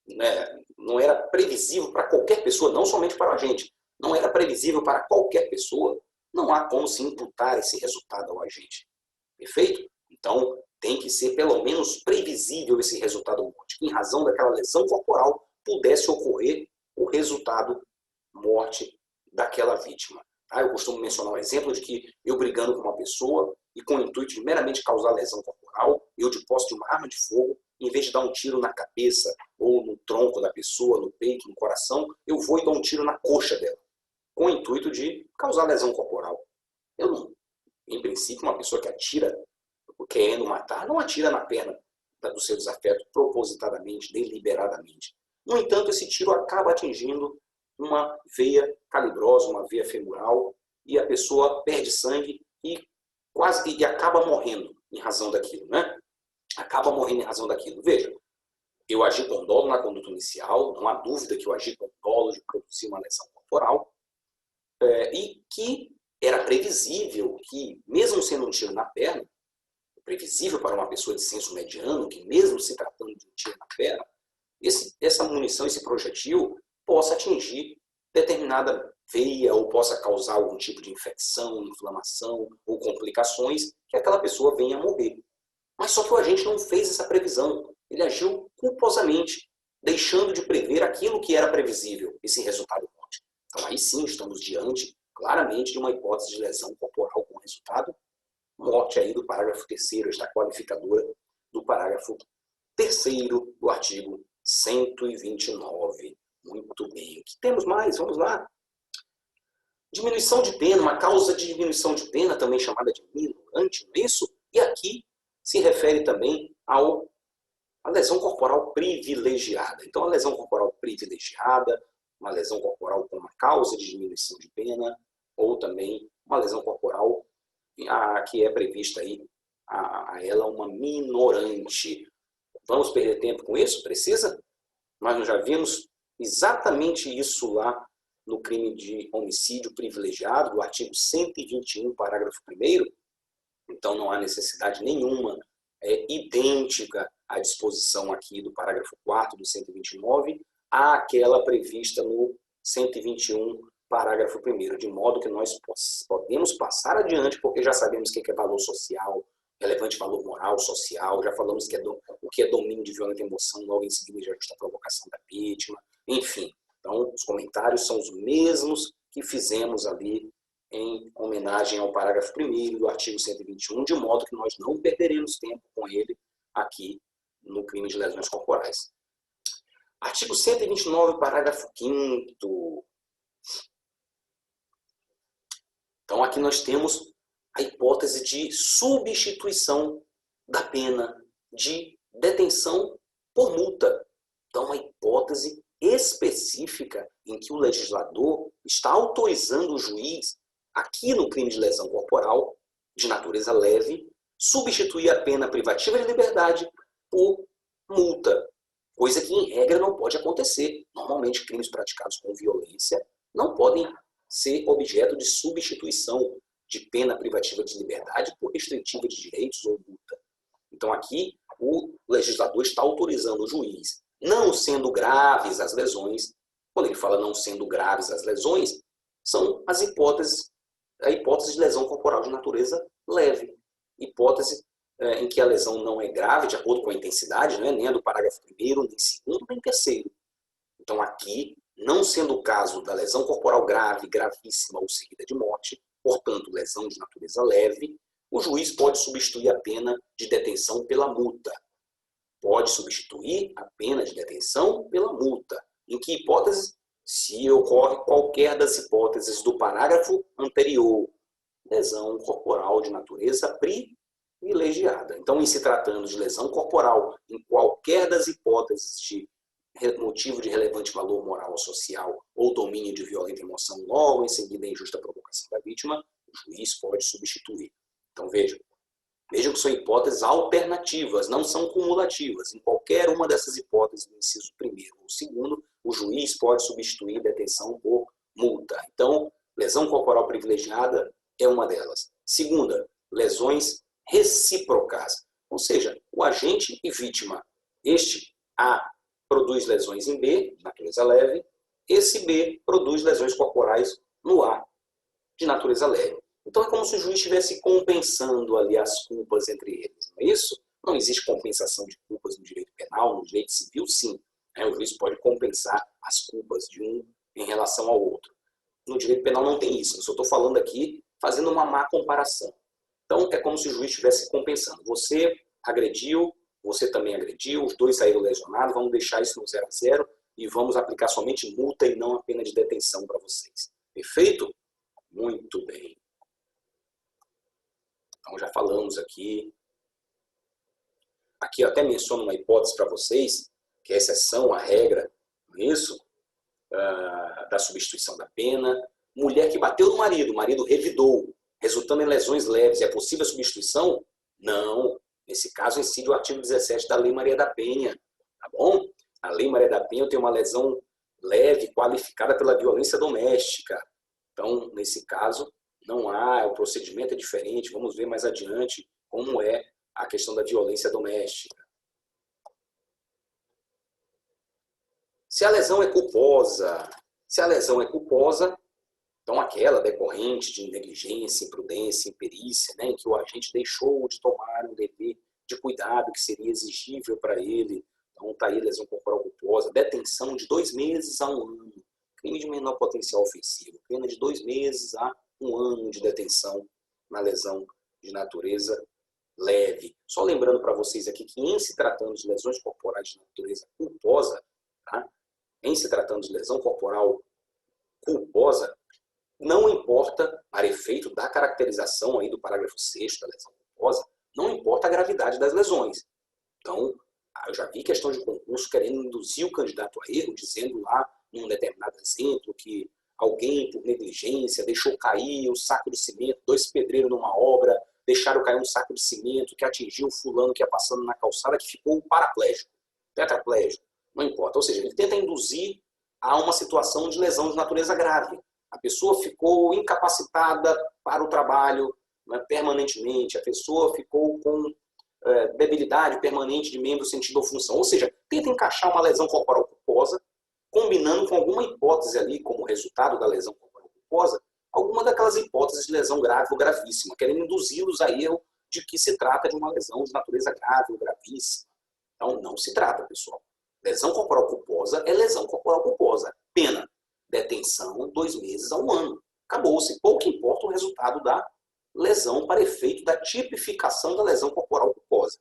né, não era previsível para qualquer pessoa, não somente para o agente, não era previsível para qualquer pessoa, não há como se imputar esse resultado ao agente. Perfeito? Então, tem que ser pelo menos previsível esse resultado morte, que em razão daquela lesão corporal pudesse ocorrer o resultado morte daquela vítima. Tá? Eu costumo mencionar um exemplo de que eu brigando com uma pessoa e com o intuito de meramente causar lesão corporal, eu de posse de uma arma de fogo, em vez de dar um tiro na cabeça ou no tronco da pessoa, no peito, no coração, eu vou e dou um tiro na coxa dela, com o intuito de causar lesão corporal. Eu não, em princípio, uma pessoa que atira querendo matar, não atira na perna do seu desafeto propositadamente, deliberadamente. No entanto, esse tiro acaba atingindo uma veia calibrosa, uma veia femoral, e a pessoa perde sangue e acaba morrendo em razão daquilo, né? Acaba morrendo em razão daquilo. Veja, eu agi com dolo na conduta inicial, não há dúvida que eu agi com dolo de produzir uma lesão corporal, e que era previsível que, mesmo sendo um tiro na perna, previsível para uma pessoa de senso mediano, que mesmo se tratando de um tiro na perna, essa munição, esse projetil, possa atingir determinada veia ou possa causar algum tipo de infecção, inflamação ou complicações que aquela pessoa venha a morrer. Mas só que o agente não fez essa previsão. Ele agiu culposamente, deixando de prever aquilo que era previsível, esse resultado morte. Então aí sim estamos diante, claramente, de uma hipótese de lesão corporal com resultado morte aí do parágrafo 3º, esta qualificadora do parágrafo 3º do artigo 129. Muito bem. O que temos mais? Vamos lá. Diminuição de pena, uma causa de diminuição de pena, também chamada de minorante, não é isso? E aqui se refere também à lesão corporal privilegiada. Então, a lesão corporal privilegiada, uma lesão corporal com uma causa de diminuição de pena, ou também uma lesão corporal que é prevista aí a ela uma minorante. Vamos perder tempo com isso? Precisa? Nós já vimos exatamente isso lá no crime de homicídio privilegiado, do artigo 121, parágrafo 1º. Então, não há necessidade nenhuma idêntica à disposição aqui do parágrafo 4º do 129 àquela prevista no 121, parágrafo 1º, de modo que nós podemos passar adiante, porque já sabemos o que é valor social, relevante valor moral, social, já falamos o que é domínio de violenta emoção, logo em seguida já justa provocação da vítima, enfim. Então, os comentários são os mesmos que fizemos ali em homenagem ao parágrafo 1º do artigo 121, de modo que nós não perderemos tempo com ele aqui no crime de lesões corporais. Artigo 129, parágrafo 5º. Então, aqui nós temos a hipótese de substituição da pena de detenção por multa. Então, uma hipótese específica em que o legislador está autorizando o juiz, aqui no crime de lesão corporal, de natureza leve, substituir a pena privativa de liberdade por multa, coisa que, em regra, não pode acontecer. Normalmente, crimes praticados com violência não podem ser objeto de substituição de pena privativa de liberdade por restritiva de direitos ou multa. Então, aqui, o legislador está autorizando o juiz, não sendo graves as lesões. Quando ele fala não sendo graves as lesões, são as hipóteses, a hipótese de lesão corporal de natureza leve. Hipótese em que a lesão não é grave, de acordo com a intensidade, né, nem a do parágrafo 1º, nem 2º, nem 3º. Então, aqui, não sendo o caso da lesão corporal grave, gravíssima ou seguida de morte, portanto, lesão de natureza leve, o juiz pode substituir a pena de detenção pela multa. Pode substituir a pena de detenção pela multa. Em que hipótese? Se ocorre qualquer das hipóteses do parágrafo anterior. Lesão corporal de natureza privilegiada. Então, em se tratando de lesão corporal, em qualquer das hipóteses de motivo de relevante valor moral ou social ou domínio de violenta emoção, logo em seguida a injusta provocação da vítima, o juiz pode substituir. Então, vejam que são hipóteses alternativas, não são cumulativas. Em qualquer uma dessas hipóteses, do inciso 1º ou 2º, o juiz pode substituir detenção por multa. Então, lesão corporal privilegiada é uma delas. Segunda, lesões recíprocas, ou seja, o agente e vítima. Este A produz lesões em B, de natureza leve, esse B produz lesões corporais no A, de natureza leve. Então, é como se o juiz estivesse compensando ali as culpas entre eles, não é isso? Não existe compensação de culpas no direito penal, no direito civil, sim. O juiz pode compensar as culpas de um em relação ao outro. No direito penal não tem isso, eu só estou falando aqui, fazendo uma má comparação. Então, é como se o juiz estivesse compensando. Você agrediu, você também agrediu, os dois saíram lesionados, vamos deixar isso no 0-0 e vamos aplicar somente multa e não a pena de detenção para vocês. Perfeito? Muito bem. Então, já falamos aqui. Aqui eu até menciono uma hipótese para vocês, que é exceção à regra, não é isso? Da substituição da pena. Mulher que bateu no marido, o marido revidou, resultando em lesões leves. É possível a substituição? Não. Nesse caso, incide o artigo 17 da Lei Maria da Penha. Tá bom? A Lei Maria da Penha tem uma lesão leve qualificada pela violência doméstica. Então, nesse caso, não há, o procedimento é diferente. Vamos ver mais adiante como é a questão da violência doméstica. Se a lesão é culposa, então aquela decorrente de negligência, imprudência, imperícia, né, em que o agente deixou de tomar um dever de cuidado que seria exigível para ele. Então está aí lesão corporal culposa, detenção de 2 meses a 1 ano, crime de menor potencial ofensivo, pena de 2 meses a 1 ano de detenção na lesão de natureza leve. Só lembrando para vocês aqui que em se tratando de lesões corporais de natureza culposa, tá? Em se tratando de lesão corporal culposa, não importa, para efeito da caracterização aí do parágrafo 6º da lesão culposa, não importa importa a gravidade das lesões. Então, eu já vi questão de concurso querendo induzir o candidato a erro, dizendo lá, num determinado exemplo, que alguém, por negligência, deixou cair um saco de cimento, 2 pedreiros numa obra, deixaram cair um saco de cimento que atingiu o fulano que ia passando na calçada, que ficou paraplégico, tetraplégico, não importa. Ou seja, ele tenta induzir a uma situação de lesão de natureza grave. A pessoa ficou incapacitada para o trabalho, né, permanentemente, a pessoa ficou com debilidade permanente de membro, sentido ou função. Ou seja, tenta encaixar uma lesão corporal culposa, combinando com alguma hipótese ali, como resultado da lesão corporal culposa, alguma daquelas hipóteses de lesão grave ou gravíssima, querendo induzi-los a erro de que se trata de uma lesão de natureza grave ou gravíssima. Então, não se trata, pessoal. Lesão corporal culposa é lesão corporal culposa. Pena, detenção, 2 meses a 1 ano. Acabou-se. Pouco importa o resultado da lesão para efeito da tipificação da lesão corporal culposa.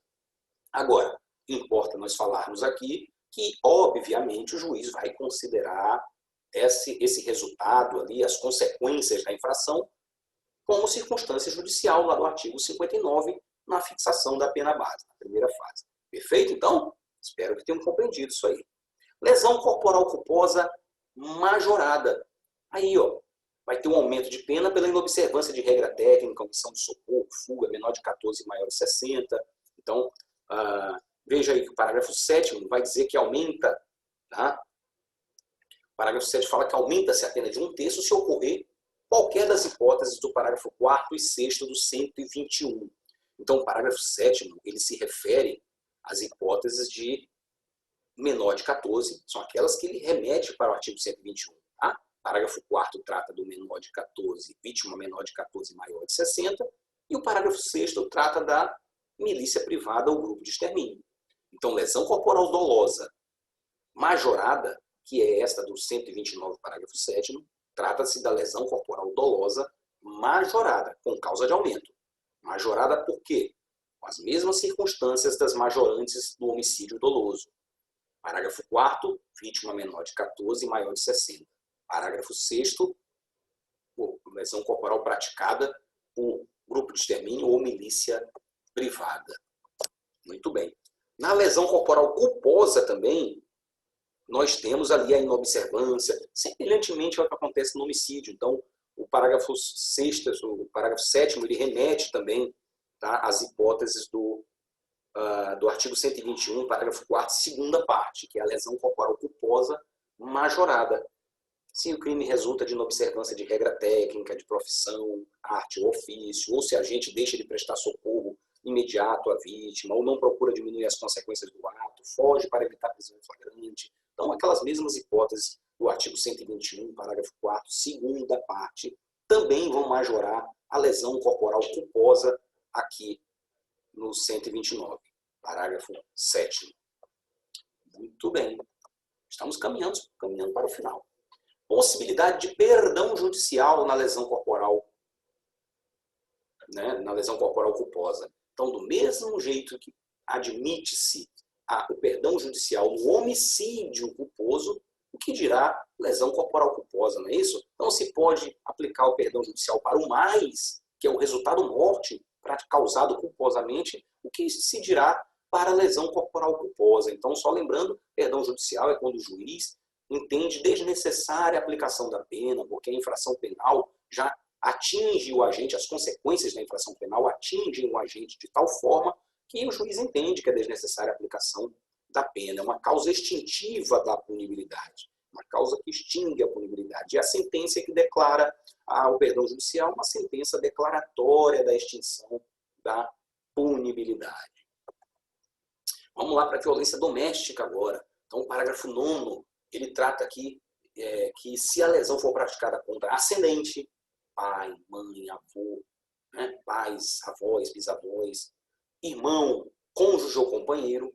Agora, importa nós falarmos aqui que, obviamente, o juiz vai considerar esse resultado ali, as consequências da infração, como circunstância judicial, lá do artigo 59, na fixação da pena base, na primeira fase. Perfeito, então? Espero que tenham compreendido isso aí. Lesão corporal culposa majorada. Aí, ó, vai ter um aumento de pena pela inobservância de regra técnica, omissão de socorro, fuga, menor de 14 e maior de 60. Então, veja aí que o parágrafo 7º vai dizer que aumenta, tá? O parágrafo 7 fala que aumenta-se a pena de 1/3 se ocorrer qualquer das hipóteses do parágrafo 4º e 6º do 121. Então, o parágrafo 7º, ele se refere às hipóteses de menor de 14, são aquelas que ele remete para o artigo 121. Tá? Parágrafo 4º trata do menor de 14, vítima menor de 14 e maior de 60, e o parágrafo 6º trata da milícia privada ou grupo de extermínio. Então, lesão corporal dolosa majorada, que é esta do 129, parágrafo 7º, trata-se da lesão corporal dolosa majorada, com causa de aumento. Majorada por quê? Com as mesmas circunstâncias das majorantes do homicídio doloso. Parágrafo 4º, vítima menor de 14 e maior de 60. Parágrafo 6º, lesão corporal praticada por grupo de extermínio ou milícia privada. Muito bem. Na lesão corporal culposa também, nós temos ali a inobservância, semelhantemente ao que acontece no homicídio. Então, o parágrafo 7º, ele remete também, tá, às hipóteses do artigo 121, parágrafo 4º, segunda parte, que é a lesão corporal culposa majorada. Se o crime resulta de inobservância de regra técnica, de profissão, arte ou ofício, ou se a gente deixa de prestar socorro imediato à vítima, ou não procura diminuir as consequências do ato, foge para evitar prisão em flagrante. Então, aquelas mesmas hipóteses do artigo 121, parágrafo 4º, segunda parte, também vão majorar a lesão corporal culposa aqui no 129, parágrafo 7º. Muito bem. Estamos caminhando para o final. Possibilidade de perdão judicial na lesão corporal, né, na lesão corporal culposa. Então, do mesmo jeito que admite-se o perdão judicial no homicídio culposo, o que dirá lesão corporal culposa, não é isso? Então, se pode aplicar o perdão judicial para o mais, que é o resultado morte causado culposamente, o que se dirá para a lesão corporal culposa. Então, só lembrando, perdão judicial é quando o juiz entende desnecessária a aplicação da pena, porque a infração penal já atinge o agente, as consequências da infração penal atingem o agente de tal forma que o juiz entende que é desnecessária a aplicação da pena. É uma causa extintiva da punibilidade, uma causa que extingue a punibilidade. E a sentença que declara o perdão judicial, uma sentença declaratória da extinção da punibilidade. Vamos lá para a violência doméstica agora. Então, o parágrafo 9º, ele trata aqui que se a lesão for praticada contra ascendente, pai, mãe, avô, né, pais, avós, bisavós, irmão, cônjuge ou companheiro,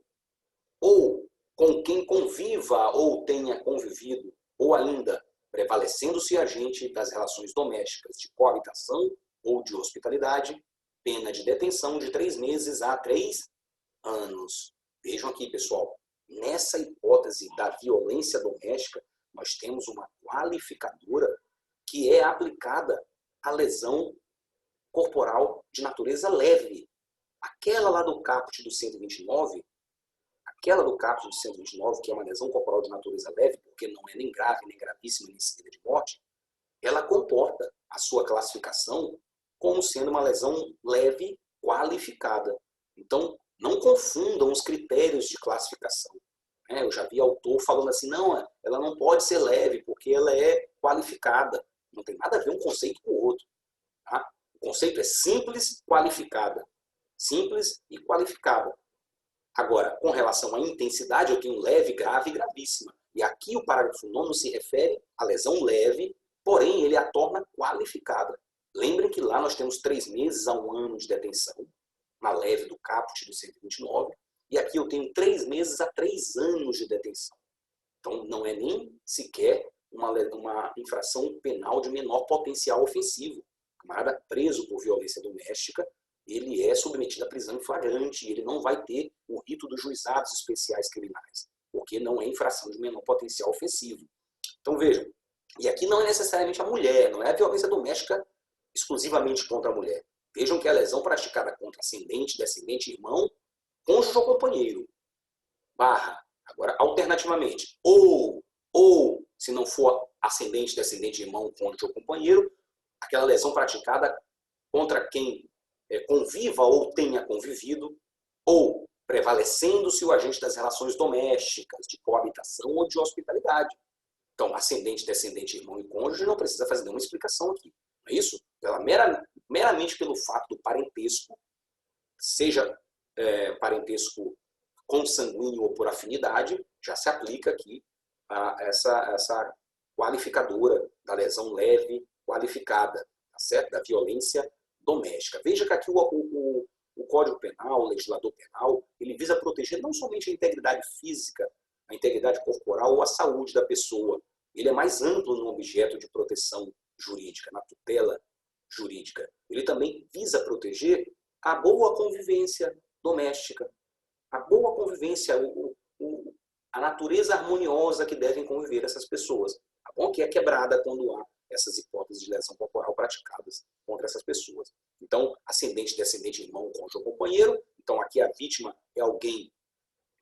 ou com quem conviva ou tenha convivido, ou ainda prevalecendo-se agente das relações domésticas de coabitação ou de hospitalidade, pena de detenção de 3 meses a 3 anos. Vejam aqui, pessoal, nessa hipótese da violência doméstica, nós temos uma qualificadora que é aplicada à lesão corporal de natureza leve. Aquela lá do caput do 129, aquela do caput do 129, que é uma lesão corporal de natureza leve, porque não é nem grave, nem gravíssima, nem seguida de morte, ela comporta a sua classificação como sendo uma lesão leve qualificada. Então, não confundam os critérios de classificação. Eu já vi autor falando assim, não, ela não pode ser leve porque ela é qualificada. Não tem nada a ver um conceito com o outro. Tá? O conceito é simples, qualificada. Simples e qualificada. Agora, com relação à intensidade, eu tenho leve, grave e gravíssima. E aqui o parágrafo 9º se refere à lesão leve, porém ele a torna qualificada. Lembrem que lá nós temos 3 meses a 1 ano de detenção, na leve do caput do 129, e aqui eu tenho 3 meses a 3 anos de detenção. Então não é nem sequer uma infração penal de menor potencial ofensivo. O camarada preso por violência doméstica, ele é submetido à prisão em flagrante, e ele não vai ter o rito dos juizados especiais criminais, porque não é infração de menor potencial ofensivo. Então vejam, e aqui não é necessariamente a mulher, não é a violência doméstica exclusivamente contra a mulher. Vejam que é a lesão praticada contra ascendente, descendente, irmão, cônjuge ou companheiro. Barra. Agora, alternativamente, ou se não for ascendente, descendente, irmão, cônjuge ou companheiro, aquela lesão praticada contra quem conviva ou tenha convivido, ou prevalecendo-se o agente das relações domésticas, de coabitação ou de hospitalidade. Então, ascendente, descendente, irmão e cônjuge não precisa fazer nenhuma explicação aqui. Não é isso? Meramente pelo fato do parentesco, seja parentesco consanguíneo ou por afinidade, já se aplica aqui essa qualificadora da lesão leve qualificada, tá certo? Da violência doméstica. Veja que aqui o Código Penal, o legislador penal, ele visa proteger não somente a integridade física, a integridade corporal ou a saúde da pessoa. Ele é mais amplo no objeto de proteção jurídica, na tutela jurídica. Ele também visa proteger a boa convivência doméstica, a boa convivência, a natureza harmoniosa que devem conviver essas pessoas, tá bom? Que é quebrada quando há essas hipóteses de lesão corporal praticadas contra essas pessoas. Então, ascendente, descendente, irmão, cônjuge ou companheiro. Então, aqui a vítima é alguém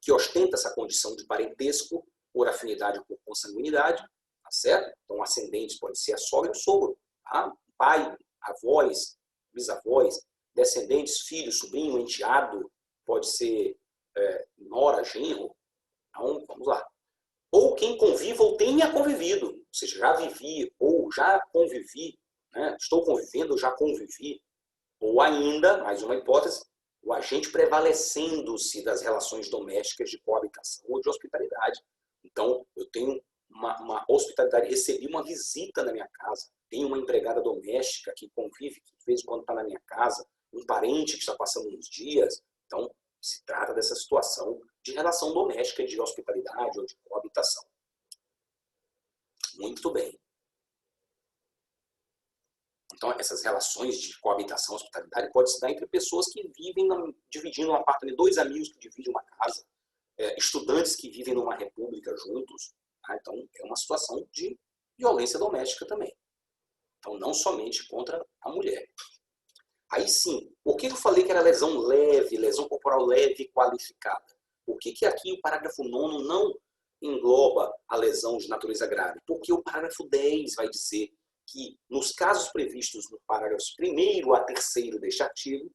que ostenta essa condição de parentesco por afinidade ou por consanguinidade, tá certo? Então, ascendentes pode ser a sogra e o sogro, tá? Pai, avós, bisavós, descendentes, filho, sobrinho, enteado, pode ser nora, genro. Então, vamos lá. Ou quem conviva ou tenha convivido, ou seja, já vivi ou já convivi, né? Estou convivendo ou já convivi, ou ainda, mais uma hipótese, o agente prevalecendo-se das relações domésticas de coabitação ou de hospitalidade. Então, eu tenho uma hospitalidade, recebi uma visita na minha casa, tenho uma empregada doméstica que convive, que de vez em quando está na minha casa, um parente que está passando uns dias. Então, se trata dessa situação de relação doméstica, de hospitalidade ou de coabitação. Muito bem. Então, essas relações de coabitação e hospitalidade podem se dar entre pessoas que vivem dividindo um apartamento, 2 amigos que dividem uma casa, estudantes que vivem numa república juntos. Tá? Então, é uma situação de violência doméstica também. Então, não somente contra a mulher. Aí sim, por que eu falei que era lesão leve, lesão corporal leve qualificada? Por que aqui o parágrafo 9º não engloba a lesão de natureza grave? Porque o parágrafo 10 vai dizer que nos casos previstos no parágrafo 1º a 3º deste artigo,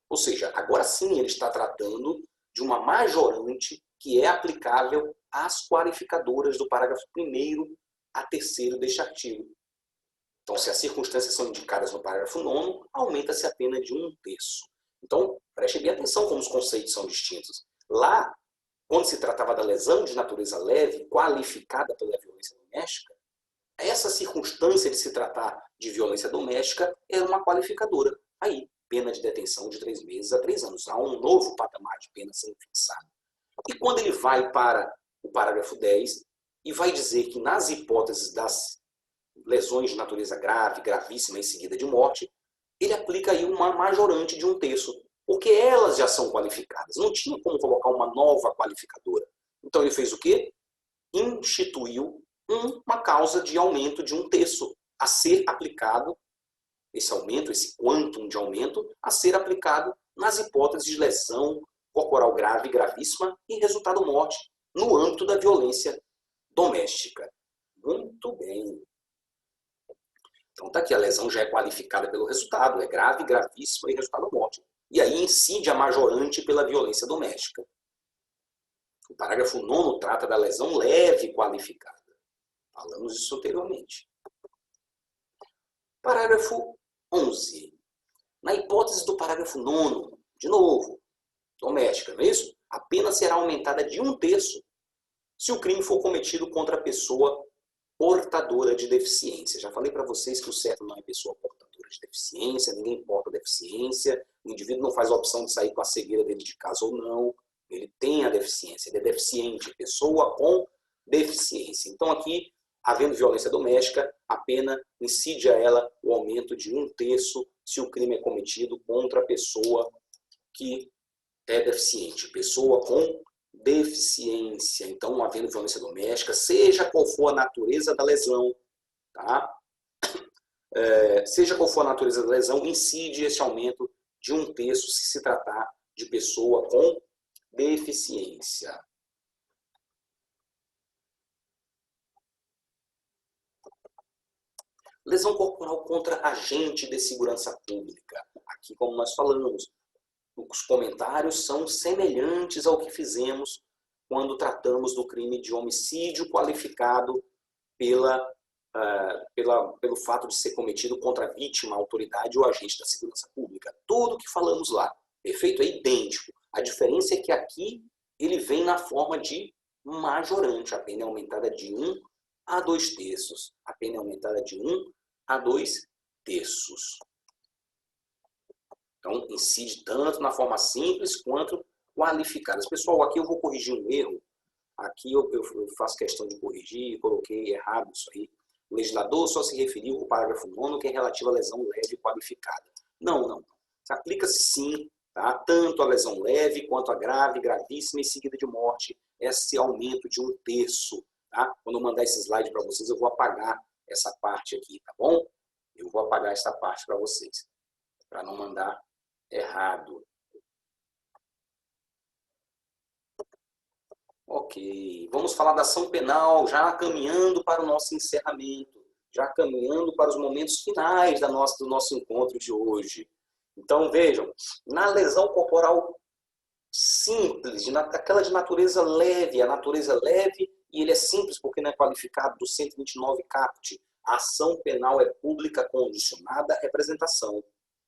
ou seja, agora sim ele está tratando de uma majorante que é aplicável às qualificadoras do parágrafo 1º a 3º deste artigo. Então, se as circunstâncias são indicadas no parágrafo 9º, aumenta-se a pena de 1/3. Então, preste bem atenção como os conceitos são distintos. Lá, quando se tratava da lesão de natureza leve, qualificada pela violência doméstica, essa circunstância de se tratar de violência doméstica era uma qualificadora. Aí, pena de detenção de 3 meses a 3 anos. Há um novo patamar de pena sendo fixado. E quando ele vai para o parágrafo 10 e vai dizer que nas hipóteses das lesões de natureza grave, gravíssima e seguida de morte, ele aplica aí uma majorante de 1/3, porque elas já são qualificadas. Não tinha como colocar uma nova qualificadora. Então ele fez o quê? Instituiu uma causa de aumento de 1/3 a ser aplicado, esse aumento, esse quantum de aumento, a ser aplicado nas hipóteses de lesão corporal grave, gravíssima e resultado morte no âmbito da violência doméstica. Muito bem. Então está aqui, a lesão já é qualificada pelo resultado, é grave, gravíssima e resultado morte. E aí incide a majorante pela violência doméstica. O parágrafo 9º trata da lesão leve qualificada. Falamos isso anteriormente. Parágrafo 11. Na hipótese do parágrafo 9º, de novo, doméstica, não é isso? A pena será aumentada de 1/3 se o crime for cometido contra a pessoa portadora de deficiência. Já falei para vocês que o certo não é pessoa portadora de deficiência, ninguém porta deficiência, o indivíduo não faz a opção de sair com a cegueira dele de casa ou não, ele tem a deficiência, ele é deficiente, pessoa com deficiência. Então aqui, havendo violência doméstica, a pena incide a ela o aumento de 1/3 se o crime é cometido contra a pessoa que é deficiente, pessoa com deficiência. Então, havendo violência doméstica, seja qual for a natureza da lesão, tá? Seja qual for a natureza da lesão, incide esse aumento de 1/3 se tratar de pessoa com deficiência. Lesão corporal contra agente de segurança pública. Aqui, como nós falamos, os comentários são semelhantes ao que fizemos quando tratamos do crime de homicídio qualificado pelo fato de ser cometido contra a vítima, a autoridade ou agente da segurança pública. Tudo que falamos lá, efeito é idêntico. A diferença é que aqui ele vem na forma de majorante. A pena é aumentada de 1 a 2/3. A pena é aumentada de 1 a 2/3. Então, incide tanto na forma simples quanto qualificada. Pessoal, aqui eu vou corrigir um erro. Aqui eu faço questão de corrigir, coloquei errado isso aí. O legislador só se referiu ao parágrafo 9º, que é relativo à lesão leve qualificada. Não. Aplica-se sim, tá? Tanto a lesão leve quanto a grave, gravíssima e seguida de morte. Esse aumento de 1/3. Tá? Quando eu mandar esse slide para vocês, eu vou apagar essa parte aqui, tá bom? Eu vou apagar essa parte para vocês, para não mandar errado. Ok, vamos falar da ação penal, já caminhando para o nosso encerramento, já caminhando para os momentos finais do nosso encontro de hoje. Então, vejam, na lesão corporal simples, aquela de natureza leve, a natureza leve, e ele é simples porque não é qualificado, do 129 caput, a ação penal é pública condicionada à representação.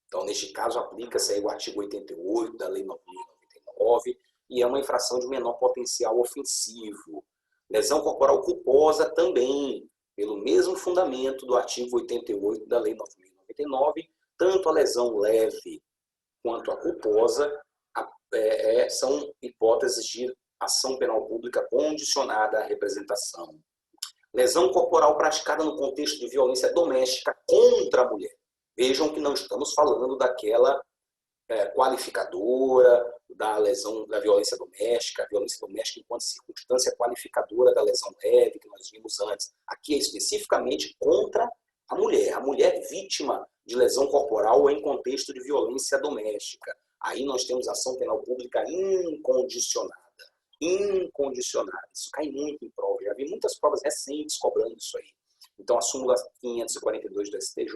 Então, neste caso, aplica-se aí o artigo 88 da Lei 9.099 e é uma infração de menor potencial ofensivo. Lesão corporal culposa também, pelo mesmo fundamento do artigo 88 da Lei 9.099, tanto a lesão leve quanto a culposa são hipóteses de ação penal pública condicionada à representação. Lesão corporal praticada no contexto de violência doméstica contra a mulher. Vejam que não estamos falando daquela qualificadora da lesão da violência doméstica, a violência doméstica enquanto circunstância qualificadora da lesão leve, que nós vimos antes. Aqui é especificamente contra a mulher vítima de lesão corporal em contexto de violência doméstica. Aí nós temos ação penal pública incondicionada. Incondicionada. Isso cai muito em prova. Já vi muitas provas recentes cobrando isso aí. Então, a súmula 542 do STJ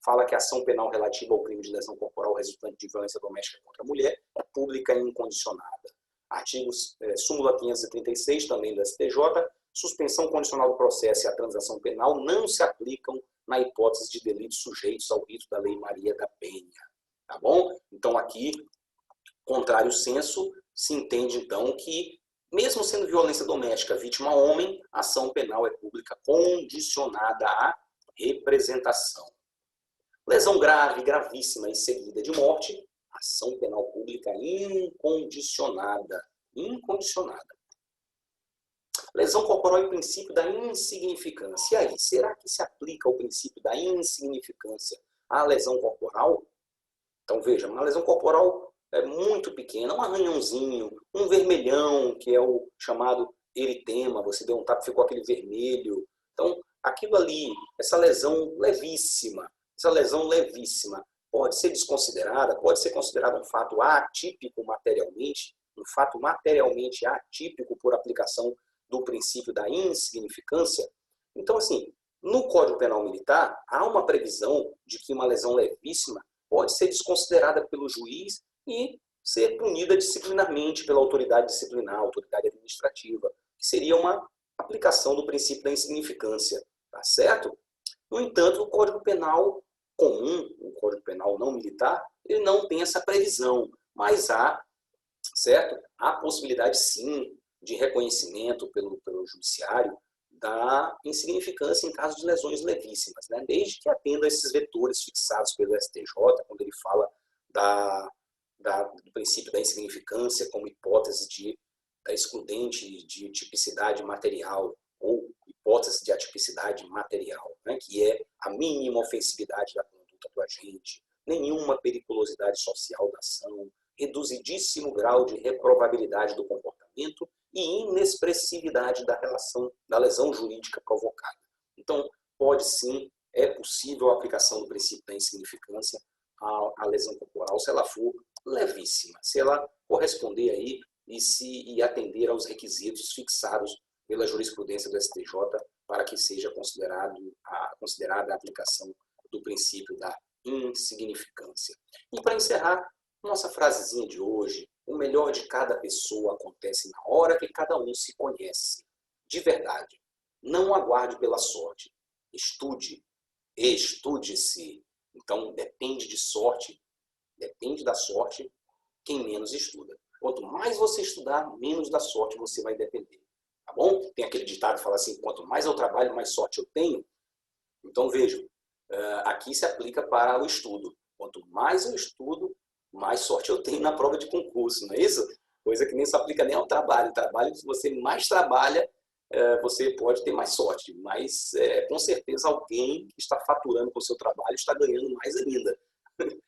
fala que a ação penal relativa ao crime de lesão corporal resultante de violência doméstica contra a mulher é pública e incondicionada. Súmula 536, também do STJ, suspensão condicional do processo e a transação penal não se aplicam na hipótese de delitos sujeitos ao rito da Lei Maria da Penha. Tá bom? Então, aqui, contrário senso, se entende, então, que, mesmo sendo violência doméstica vítima homem, a ação penal é pública condicionada à representação. Lesão grave, gravíssima e seguida de morte, ação penal pública incondicionada. Incondicionada. Lesão corporal e princípio da insignificância. E aí, será que se aplica o princípio da insignificância à lesão corporal? Então, veja, uma lesão corporal é muito pequena, um arranhãozinho, um vermelhão, que é o chamado eritema, você deu um tapa e ficou aquele vermelho. Então, aquilo ali, essa lesão levíssima, pode ser desconsiderada, pode ser considerada um fato atípico materialmente, um fato materialmente atípico por aplicação do princípio da insignificância. Então, assim, no Código Penal Militar, há uma previsão de que uma lesão levíssima pode ser desconsiderada pelo juiz e ser punida disciplinarmente pela autoridade disciplinar, autoridade administrativa, que seria uma aplicação do princípio da insignificância, tá certo? No entanto, o Código Penal comum, o Código Penal não militar, ele não tem essa previsão, mas há, certo? Há possibilidade, sim, de reconhecimento pelo judiciário da insignificância em caso de lesões levíssimas, né? Desde que atenda a esses vetores fixados pelo STJ, quando ele fala do princípio da insignificância como hipótese da excludente de tipicidade material, ou hipótese de atipicidade material, né? Que é a mínima ofensividade da conduta do agente, nenhuma periculosidade social da ação, reduzidíssimo grau de reprovabilidade do comportamento e inexpressividade da relação da lesão jurídica provocada. Então, pode sim, é possível a aplicação do princípio da insignificância à lesão corporal se ela for levíssima, se ela corresponder aí e atender aos requisitos fixados pela jurisprudência do STJ para que seja considerada a aplicação do princípio da insignificância. E para encerrar, nossa frasezinha de hoje: o melhor de cada pessoa acontece na hora que cada um se conhece. De verdade. Não aguarde pela sorte. Estude. Estude-se. Então, depende da sorte quem menos estuda. Quanto mais você estudar, menos da sorte você vai depender. Tá bom? Tem aquele ditado que fala assim: quanto mais eu trabalho, mais sorte eu tenho. Então, vejam, aqui se aplica para o estudo. Quanto mais eu estudo, mais sorte eu tenho na prova de concurso, não é isso? Coisa que nem se aplica nem ao trabalho. Trabalho, se você mais trabalha, você pode ter mais sorte, mas com certeza alguém que está faturando com o seu trabalho está ganhando mais ainda.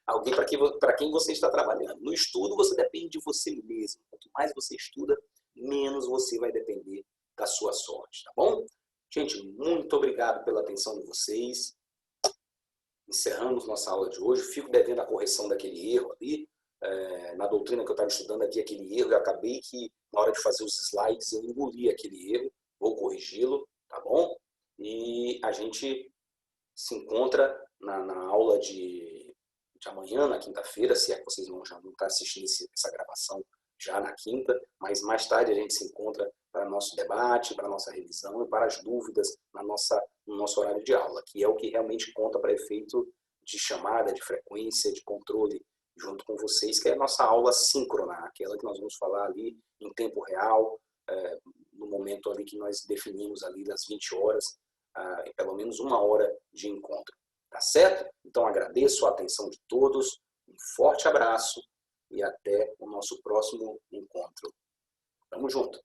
Alguém para quem você está trabalhando. No estudo, você depende de você mesmo. Quanto mais você estuda, menos você vai depender da sua sorte, tá bom? Gente, muito obrigado pela atenção de vocês. Encerramos nossa aula de hoje. Fico devendo a correção daquele erro ali. Na doutrina que eu estava estudando aqui, aquele erro, eu acabei que, na hora de fazer os slides, eu engoli aquele erro. Vou corrigi-lo, tá bom? E a gente se encontra na aula de amanhã, na quinta-feira, se é que vocês já não estão assistindo essa gravação já na quinta, mas mais tarde a gente se encontra para nosso debate, para nossa revisão e para as dúvidas no nosso horário de aula, que é o que realmente conta para efeito de chamada, de frequência, de controle junto com vocês, que é a nossa aula síncrona, aquela que nós vamos falar ali em tempo real, no momento ali que nós definimos ali das 20 horas, pelo menos uma hora de encontro. Tá certo? Então agradeço a atenção de todos, um forte abraço e até o nosso próximo encontro. Tamo junto!